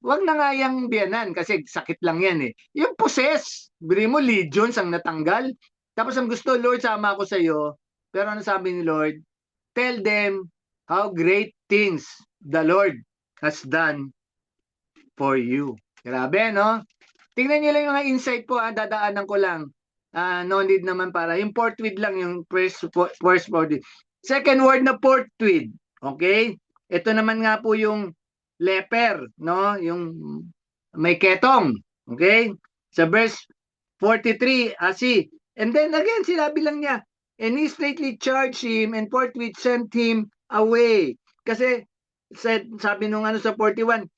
Speaker 1: Wag na nga yung biyanan kasi sakit lang yan Yung possess, biri mo legions ang natanggal. Tapos ang gusto, Lord, sama ako sa iyo. Pero ano sabi ni Lord? Tell them how great things the Lord has done for you. Grabe, no? Tingnan niyo lang yung mga insight po, dadaanan ko lang. No need naman para. Yung forthwith lang, yung first forthwith. Second word na forthwith. Okay? Ito naman nga po yung leper, no? Yung may ketong. Okay? Sa verse 43, and then again, sinabi lang niya, and he straightly charged him and forthwith sent him away. Kasi, sabi nung sa 41,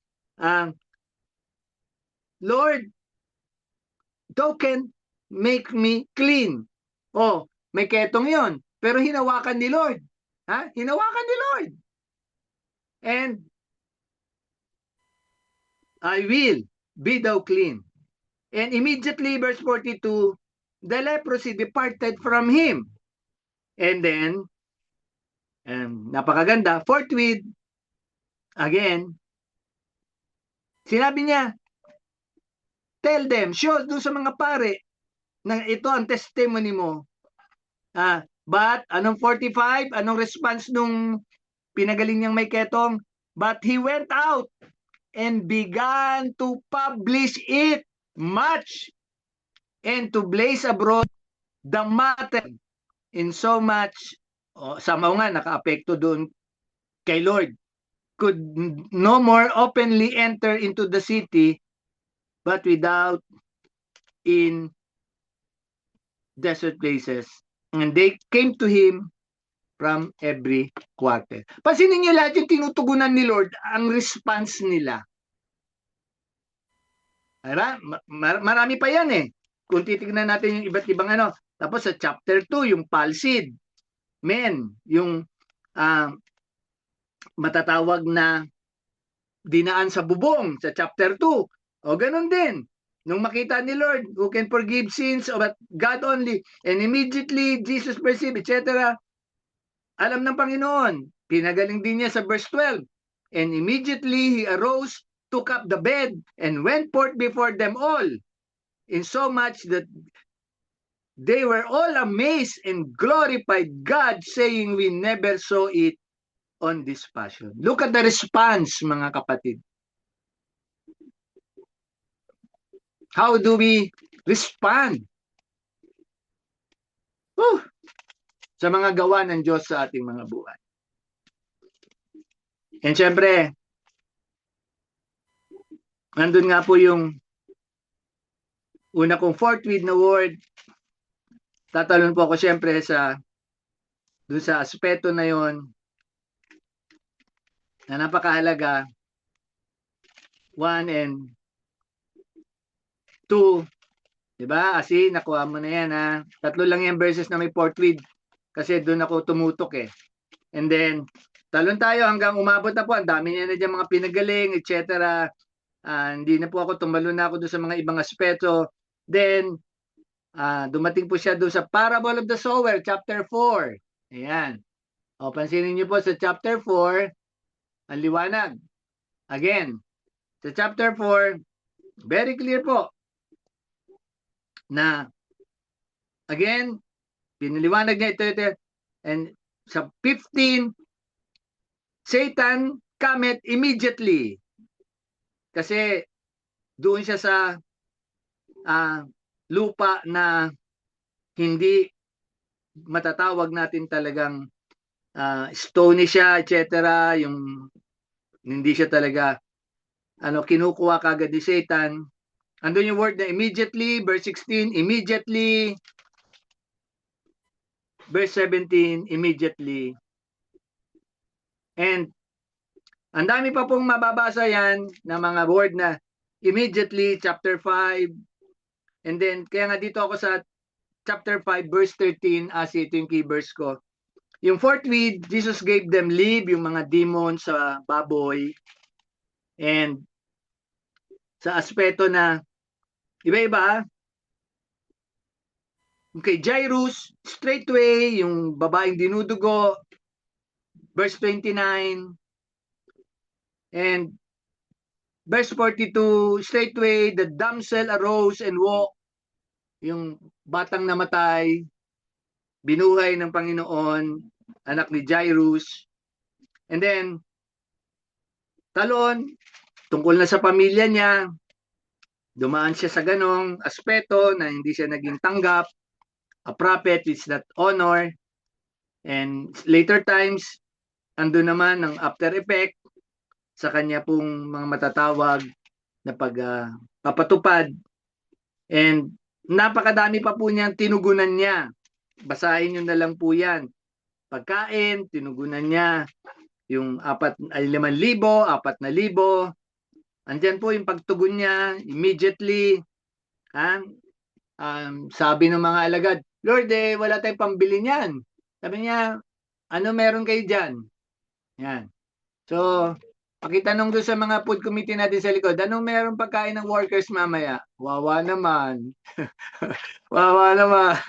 Speaker 1: Lord, thou can make me clean. May ketong yon. Pero hinawakan ni Lord. Hinawakan ni Lord. And I will be thou clean. And immediately, verse 42, the leprosy departed from him. And then, napakaganda, forthwith, again, sinabi niya, tell them, show doon sa mga pare, na ito ang testimony mo. But, anong 45? Anong response nung pinagaling niyang may ketong? But he went out and began to publish it much and to blaze abroad the matter in so much, somehow nga naka-apekto doon kay Lord, could no more openly enter into the city but without in desert places. And they came to him from every quarter. Pansinin niyo lahat yung tinutugunan ni Lord, ang response nila. Marami pa yan Kung titignan natin yung iba't ibang Tapos sa chapter 2, yung palsied men, yung matatawag na dinaan sa bubong sa chapter 2. Ganun din. Nung makita ni Lord, who can forgive sins but God only, and immediately Jesus perceived, etc. Alam ng Panginoon, pinagaling din niya sa verse 12. And immediately he arose, took up the bed, and went forth before them all, in so much that they were all amazed and glorified God, saying, we never saw it on this fashion. Look at the response, mga kapatid. How do we respond sa mga gawa ng Diyos sa ating mga buhay? And syempre, nandun nga po yung una kong forthwith na word. Tatalon po ako siyempre dun sa aspeto na yon na napakahalaga. 1 and 2. Diba? Kasi nakuha mo na yan, ha? Tatlo lang yung verses na may forthwith. Kasi doon ako tumutok eh. And then, talon tayo hanggang umabot na po. Ang dami niya na dyan mga pinagaling, etc. Hindi na po ako, tumalon na ako doon sa mga ibang aspeto. Then, dumating po siya doon sa Parable of the Sower, chapter 4. Ayan. O, pansinin niyo po sa chapter 4, ang liwanag. Again, sa chapter 4, very clear po na, again, piniliwanag niya ito. And sa 15, Satan cometh immediately. Kasi doon siya sa lupa na hindi matatawag natin talagang stony siya, etc. Yung hindi siya talaga kinukuha kagad ni Satan. Andun yung word na immediately, verse 16, immediately, verse 17, immediately. And ang dami pa pong mababasa yan na mga word na immediately, chapter 5. And then, kaya nga dito ako sa chapter 5, verse 13, ito yung key verse ko. Yung forthwith, Jesus gave them leave, yung mga demons sa baboy. And sa aspeto na iba-iba, kay Jairus, straightway, yung babaeng dinudugo, verse 29, and verse 42, straightway, the damsel arose and walked, yung batang namatay, binuhay ng Panginoon, anak ni Jairus. And then, talon, tungkol na sa pamilya niya, dumaan siya sa ganong aspeto na hindi siya naging tanggap. A prophet is not honor. And later times, ando naman ang after effect sa kanya pong mga matatawag na pagpapatupad. And napakadami pa po niyang tinugunan niya. Basahin nyo na lang po yan. Pagkain, tinugunan niya. Yung 5,000, 4,000. Andyan po yung pagtugon niya, immediately. Sabi ng mga alagad, Lord, wala tayong pambili niyan. Sabi niya, ano meron kayo dyan? Yan. So, pakitanong doon sa mga food committee natin sa likod, anong meron pagkain ng workers mamaya? Wawa naman. Wawa naman.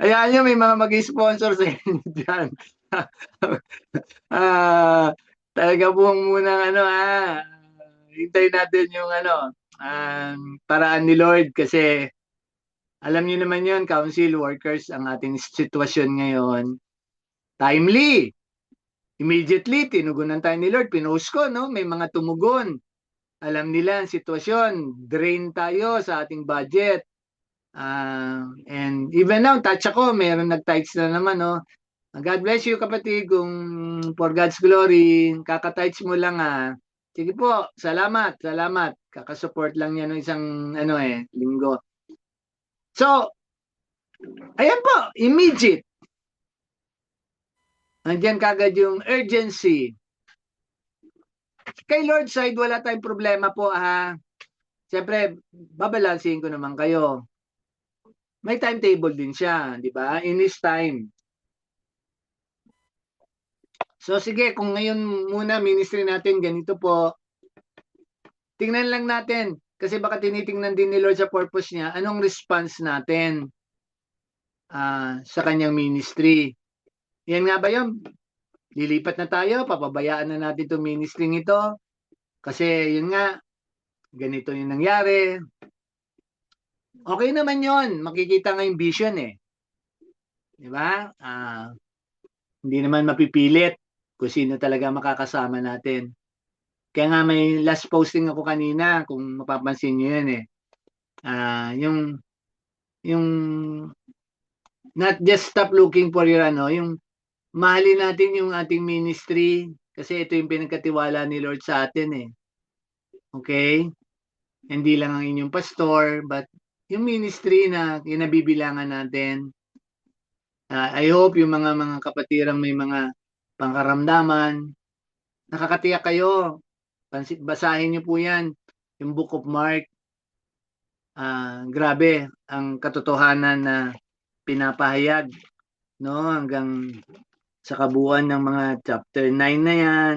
Speaker 1: Ayan nyo, may mga mag-sponsor sa inyo dyan. Talaga buong muna hintayin natin yung paraan ni Lord kasi alam niyo naman yun, council workers, ang ating sitwasyon ngayon. Timely. Immediately, tinugunan tayo ni Lord. Pinost ko, no? May mga tumugon. Alam nila ang sitwasyon. Drain tayo sa ating budget. And even now, touch ako, mayroon nag-tights na naman, no? God bless you, kapatid, kung for God's glory, kakatights mo lang, Sige po, salamat. Kakasupport lang yan ng isang, linggo. So, ayan po, immediate. Andiyan kagad yung urgency. Kay Lord side, wala tayong problema po, Siyempre, babalansin ko naman kayo. May timetable din siya, di ba? In His time. So, sige, kung ngayon muna ministry natin, ganito po. Tingnan lang natin. Kasi baka tinitingnan din ni Lord sa purpose niya, anong response natin sa kanyang ministry. Yan nga ba yun? Lilipat na tayo, papabayaan na natin itong ministry ito. Kasi yun nga, ganito yung nangyari. Okay naman yun. Makikita nga yung vision Di ba? Hindi naman mapipilit kung sino talaga makakasama natin. Kaya nga may last posting ako kanina, kung mapapansin nyo yan yung not just stop looking for your yung mahalin natin yung ating ministry kasi ito yung pinagkatiwala ni Lord sa atin Okay? Hindi lang ang inyong pastor, but yung ministry na kinabibilangan natin. I hope yung mga kapatirang may mga pangkaramdaman, nakakatiyak kayo. Basahin niyo po yan, yung Book of Mark. Grabe ang katotohanan na pinapahayag, no, hanggang sa kabuuan ng mga chapter 9 na yan,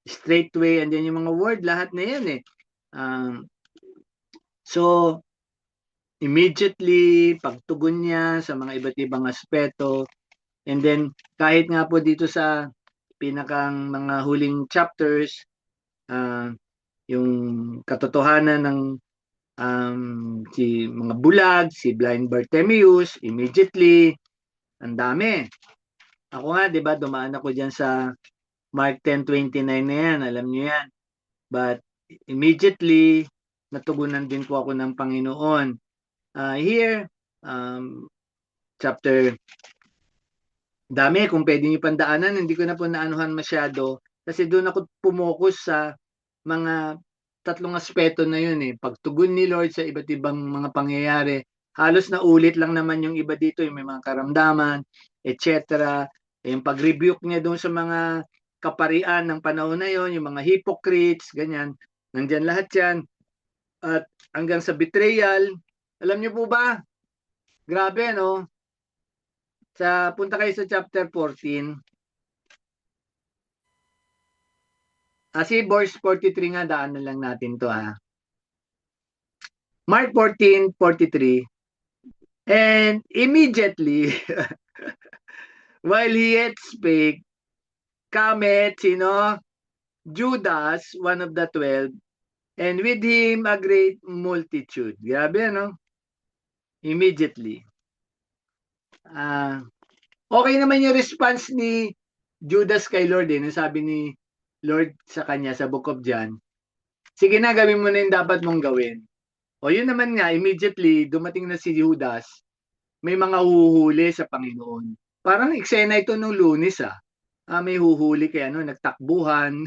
Speaker 1: straightway, and then yung mga word, lahat na yan eh. So, immediately, pagtugon niya sa mga iba't ibang aspeto, and then kahit nga po dito sa pinakang mga huling chapters, yung katotohanan ng si mga bulag, si blind Bartimaeus, immediately, ang dami. Ako nga, di ba, dumaan ako dyan sa Mark 10:29 na yan, alam niyo yan. But immediately, natugunan din po ako ng Panginoon. Here, chapter, dami, kung pwede niyo pandaanan, hindi ko na po naanuhan masyado. Kasi doon ako pumokus sa mga tatlong aspeto na yun eh. Pagtugon ni Lord sa iba't ibang mga pangyayari. Halos na ulit lang naman yung iba dito, yung may mga karamdaman, etc. Yung pag-rebuke niya doon sa mga kaparian ng panahon na yon, yung mga hypocrites, ganyan. Nandyan lahat yan. At hanggang sa betrayal, alam niyo po ba? Grabe, no? Punta kayo sa chapter 14. Si verse 43 nga, daan na lang natin to ha. Mark 14:43. And immediately, while he yet spake, cometh, sino? Judas, one of the 12, and with him a great multitude. Grabe, no? Immediately. Okay naman yung response ni Judas kay Lord eh. Sabi ni Lord sa kanya sa Book of John, sige na, gawin mo na yung dapat mong gawin. O yun naman nga, immediately, dumating na si Judas, may mga huhuli sa Panginoon. Parang eksena ito nung Lunes may huhuli kaya nagtakbuhan.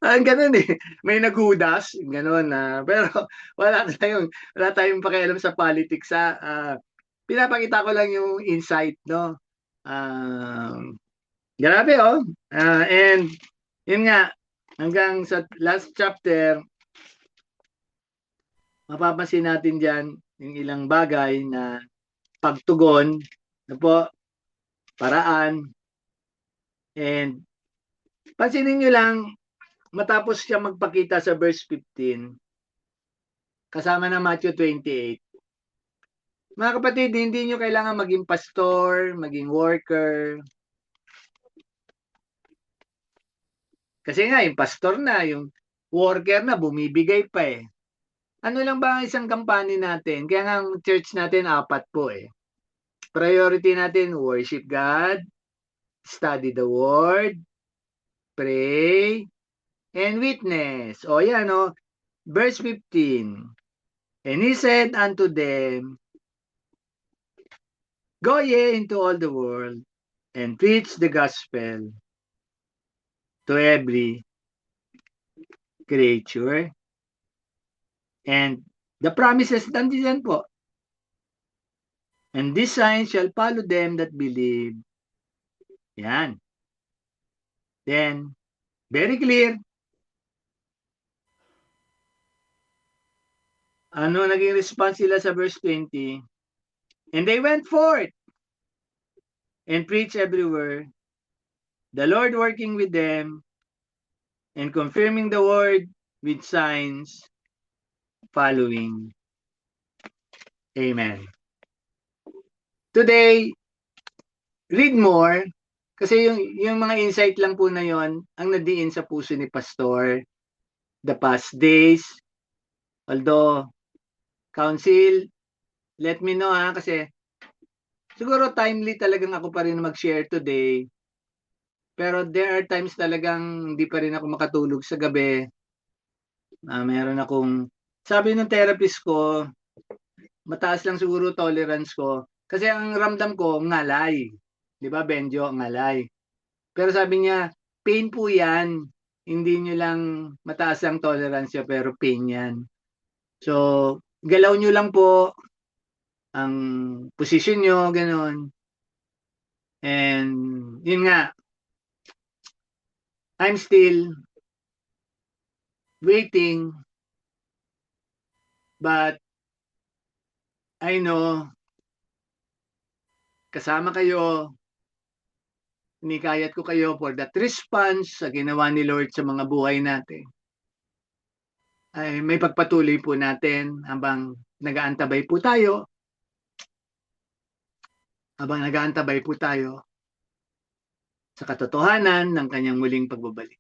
Speaker 1: Ganun eh. May naghudas, ganun pero wala tayong pakialam sa politics pinapakita ko lang yung insight, no? Grabe and yun nga, hanggang sa last chapter, mapapansin natin dyan yung ilang bagay na pagtugon, paraan, and pansinin nyo lang, matapos siya magpakita sa verse 15, kasama na Matthew 28, mga kapatid, hindi nyo kailangan maging pastor, maging worker. Kasi nga, yung pastor na, yung worker na, bumibigay pa eh. Ano lang ba ang isang kampanya natin? Kaya nga ang church natin, 4 po eh. Priority natin, worship God, study the Word, pray, and witness. O yan verse 15. And he said unto them, go ye into all the world, and preach the gospel to every creature. And the promises, nandiyan po. And these signs shall follow them that believe. Yan. Then, very clear. Ano naging response sila sa verse 20? And they went forth and preached everywhere, the Lord working with them and confirming the word with signs following. Amen. Today, read more kasi yung mga insight lang po na yon ang nadiin sa puso ni Pastor the past days. Although, Council, let me know kasi siguro timely talagang ako pa rin mag-share today. Pero there are times talagang hindi pa rin ako makatulog sa gabi. Meron akong, sabi ng therapist ko, mataas lang siguro tolerance ko. Kasi ang ramdam ko, ngalay. Di ba, Benjo, ngalay. Pero sabi niya, pain po yan. hindi nyo lang mataas ang tolerance pero pain yan. So, galaw nyo lang po ang posisyon nyo, ganun. And, yun nga, I'm still waiting, but I know, kasama kayo, hinikayat ko kayo for that response sa ginawa ni Lord sa mga buhay natin. Ay may pagpatuloy po natin habang nag-aantabay po tayo. Habang nag-aantabay po tayo sa katotohanan ng kanyang muling pagbabalik.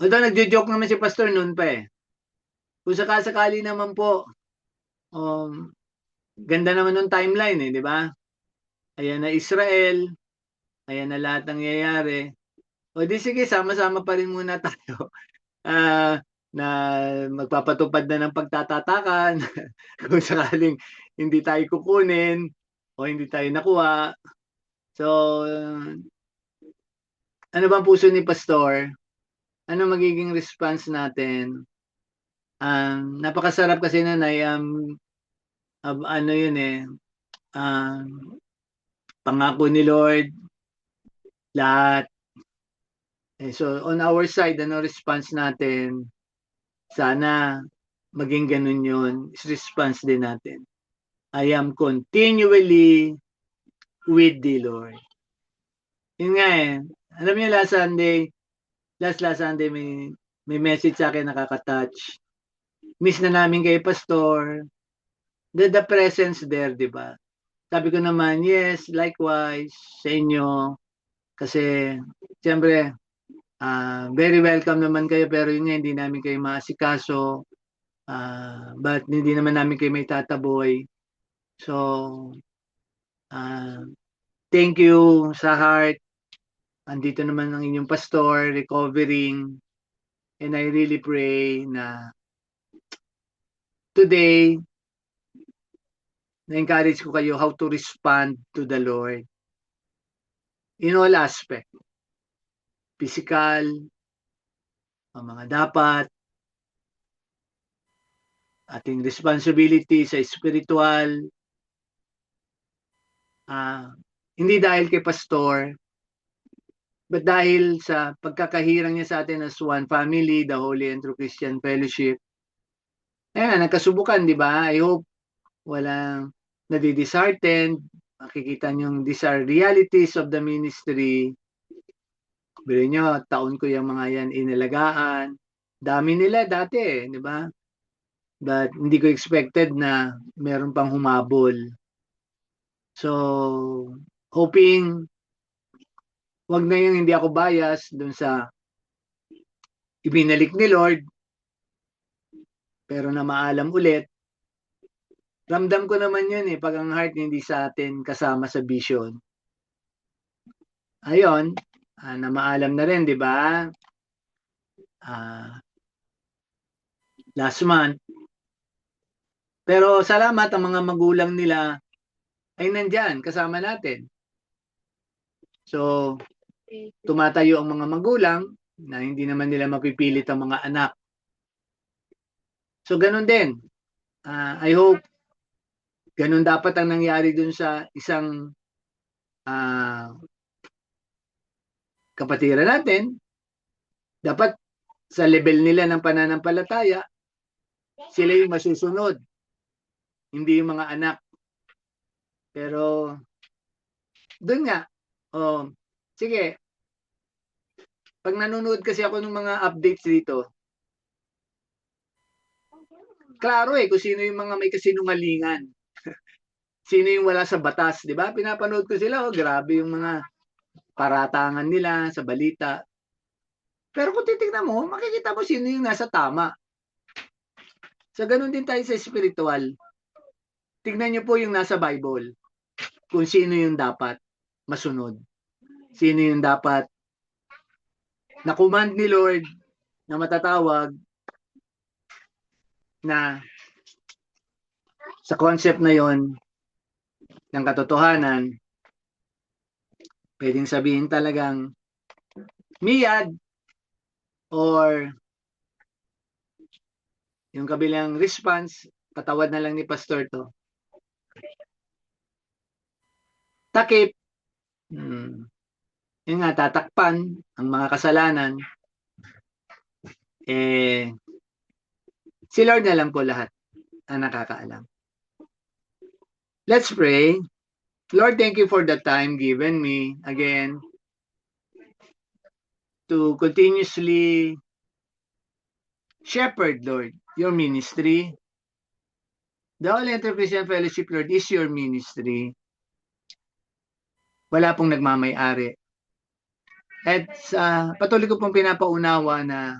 Speaker 1: Although nagjo-joke naman si Pastor noon pa eh. Kung sakasakali naman po, ganda naman ng timeline eh, di ba? Ayan na Israel, ayan na lahat ng nangyayari. O di sige, sama-sama pa rin muna tayo. Na magpapatupad na ng pagtatatakan kung sakaling hindi tayo kukunin o hindi tayo nakuha. So, ano bang puso ni Pastor? Ano magiging response natin? Napakasarap kasi na ano yun eh, pangako ni Lord, lahat. So, on our side, ano response natin? Sana maging ganun yun. Response din natin. I am continually with the Lord. Yun nga eh. Alam niyo last Sunday may message sa akin nakaka-touch. Miss na namin kay Pastor. The presence there, di ba? Sabi ko naman, yes, likewise sa inyo. Kasi, siyempre, very welcome naman kayo pero yun nga, hindi namin kayo maasikaso. But hindi naman namin kayo may tataboy. So, thank you sa heart. Andito naman ang inyong pastor, recovering. And I really pray na today, na-encourage ko kayo how to respond to the Lord. In all aspect. Physical, ang mga dapat, ating responsibility sa spiritual, hindi dahil kay pastor, but dahil sa pagkakahirang niya sa atin as one family, the Holy and True Christian Fellowship. Ayan, nagkasubukan, di ba? I hope walang nadidisheartened. Makikita niyo these are realities of the ministry. Bilo nyo, taon ko yung mga yan inalagaan. Dami nila dati eh, di ba? But hindi ko expected na meron pang humabol. So, hoping wag na yung hindi ako bias dun sa ibinalik ni Lord pero na maalam ulit. Ramdam ko naman yun eh, pag ang heart hindi sa atin kasama sa vision. Ayun, na maalam na rin, di ba? Last month. Pero salamat ang mga magulang nila ay nandyan, kasama natin. So, tumatayo ang mga magulang na hindi naman nila mapipilit ang mga anak. So, ganun din. I hope ganun dapat ang nangyari dun sa isang kapatiran natin. Dapat sa level nila ng pananampalataya, sila yung masusunod. Hindi yung mga anak. Pero, dun nga, sige, pag nanonood kasi ako ng mga updates dito, klaro eh, kung sino yung mga may kasinungalingan. Sino yung wala sa batas, di ba? Pinapanood ko sila, grabe yung mga paratangan nila sa balita. Pero kung titignan mo, makikita mo sino yung nasa tama. So, ganun din tayo sa spiritual. Tignan nyo po yung nasa Bible. Kung sino yung dapat masunod. Sino yung dapat na command ni Lord na matatawag na sa concept na yon ng katotohanan, pwedeng sabihin talagang miyad, Or yung kabilang response, patawad na lang ni pastor to. Takip, yun nga, tatakpan ang mga kasalanan, si Lord na lang po lahat ang nakakaalam. Let's pray. Lord, thank you for the time given me again to continuously shepherd, Lord, your ministry. The Holy Enter Christian Fellowship, Lord, is your ministry. Wala pong nagmamay-ari. At patuloy ko pong pinapaunawa na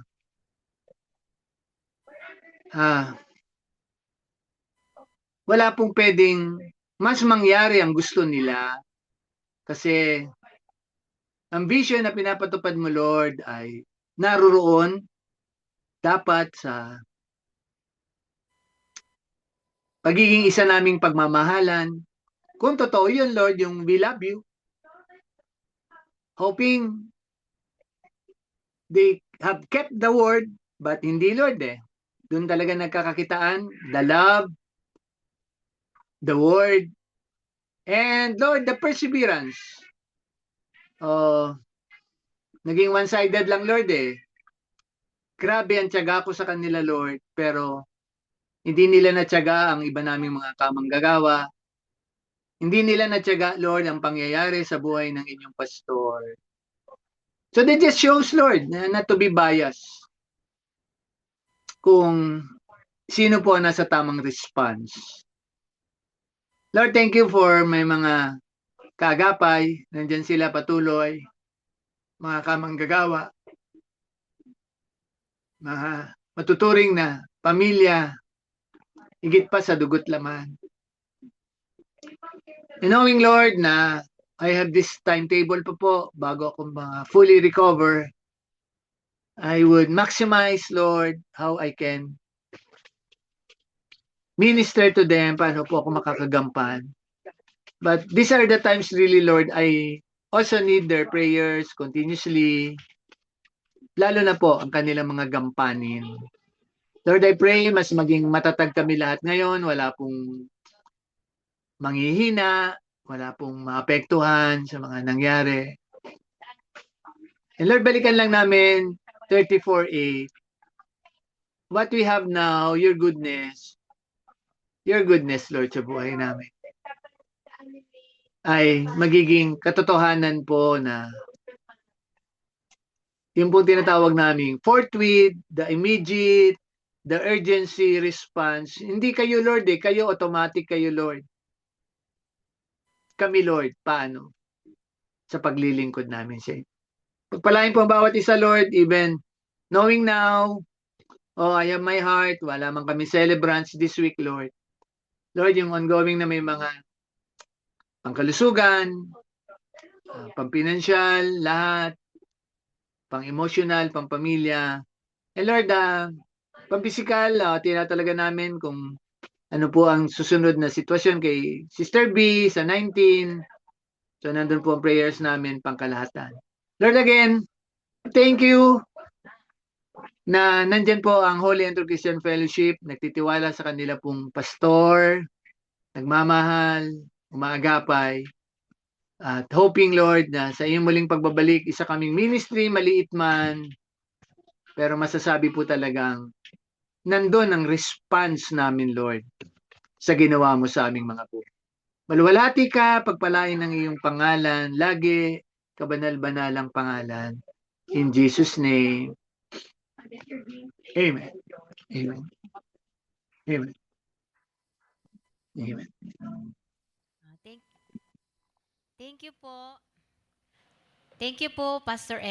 Speaker 1: wala pong pwedeng mas mangyari ang gusto nila kasi ang vision na pinapatupad mo, Lord, ay naroon dapat sa pagiging isa naming pagmamahalan. Kung totoo yun, Lord, yung we love you, hoping they have kept the word, but hindi, Lord, Doon talaga nagkakakitaan, the love, the word, and Lord, the perseverance. Naging one-sided lang, Lord, Grabe ang tiyaga ko sa kanila, Lord, pero hindi nila natyaga ang iba naming mga kamanggagawa. Hindi nila natyaga, Lord, ang pangyayari sa buhay ng inyong pastor. So that just shows, Lord, not to be biased kung sino po nasa tamang response. Lord, thank you for may mga kaagapay, nandyan sila patuloy, mga kamanggagawa, mga matuturing na pamilya, higit pa sa dugot laman. And knowing, Lord, na I have this timetable pa po bago ako fully recover, I would maximize, Lord, how I can minister to them, paano po ako makakagampan. But these are the times really, Lord, I also need their prayers continuously, lalo na po ang kanilang mga gampanin. Lord, I pray mas maging matatag kami lahat ngayon, wala pong manghihina, wala pong maapektuhan sa mga nangyari. And Lord, balikan lang namin 34:8. What we have now, your goodness, Lord, sa buhay namin, ay magiging katotohanan po na yung po tinatawag namin forthwith, the immediate, the urgency response. Hindi kayo, Lord, kayo automatic kayo, Lord. Kami, Lord, paano? Sa paglilingkod namin sa inyo. Pagpalain po ang bawat isa, Lord, even knowing now, I have my heart, wala man kami celebrants this week, Lord. Lord, yung ongoing na may mga pangkalusugan, pampinansyal, lahat, pang-emotional, pang-pamilya. And Lord, pang-physical, tinatalaga namin kung ano po ang susunod na sitwasyon kay Sister B sa 19. So, nandun po ang prayers namin pangkalahatan. Lord, again, thank you na nandyan po ang Holy Enter Christian Fellowship, nagtitiwala sa kanila pong pastor, nagmamahal, umaagapay, at hoping, Lord, na sa iyong muling pagbabalik, isa kaming ministry, maliit man, pero masasabi po talagang nandun ang response namin, Lord, sa ginawa mo sa aming mga buhay. Maluwalhati ka, pagpalain ng iyong pangalan, lagi, kabanal-banalang pangalan. In Jesus' name, Amen. Amen. Amen. Amen.
Speaker 3: Thank you po. Thank you po, Pastor Ed.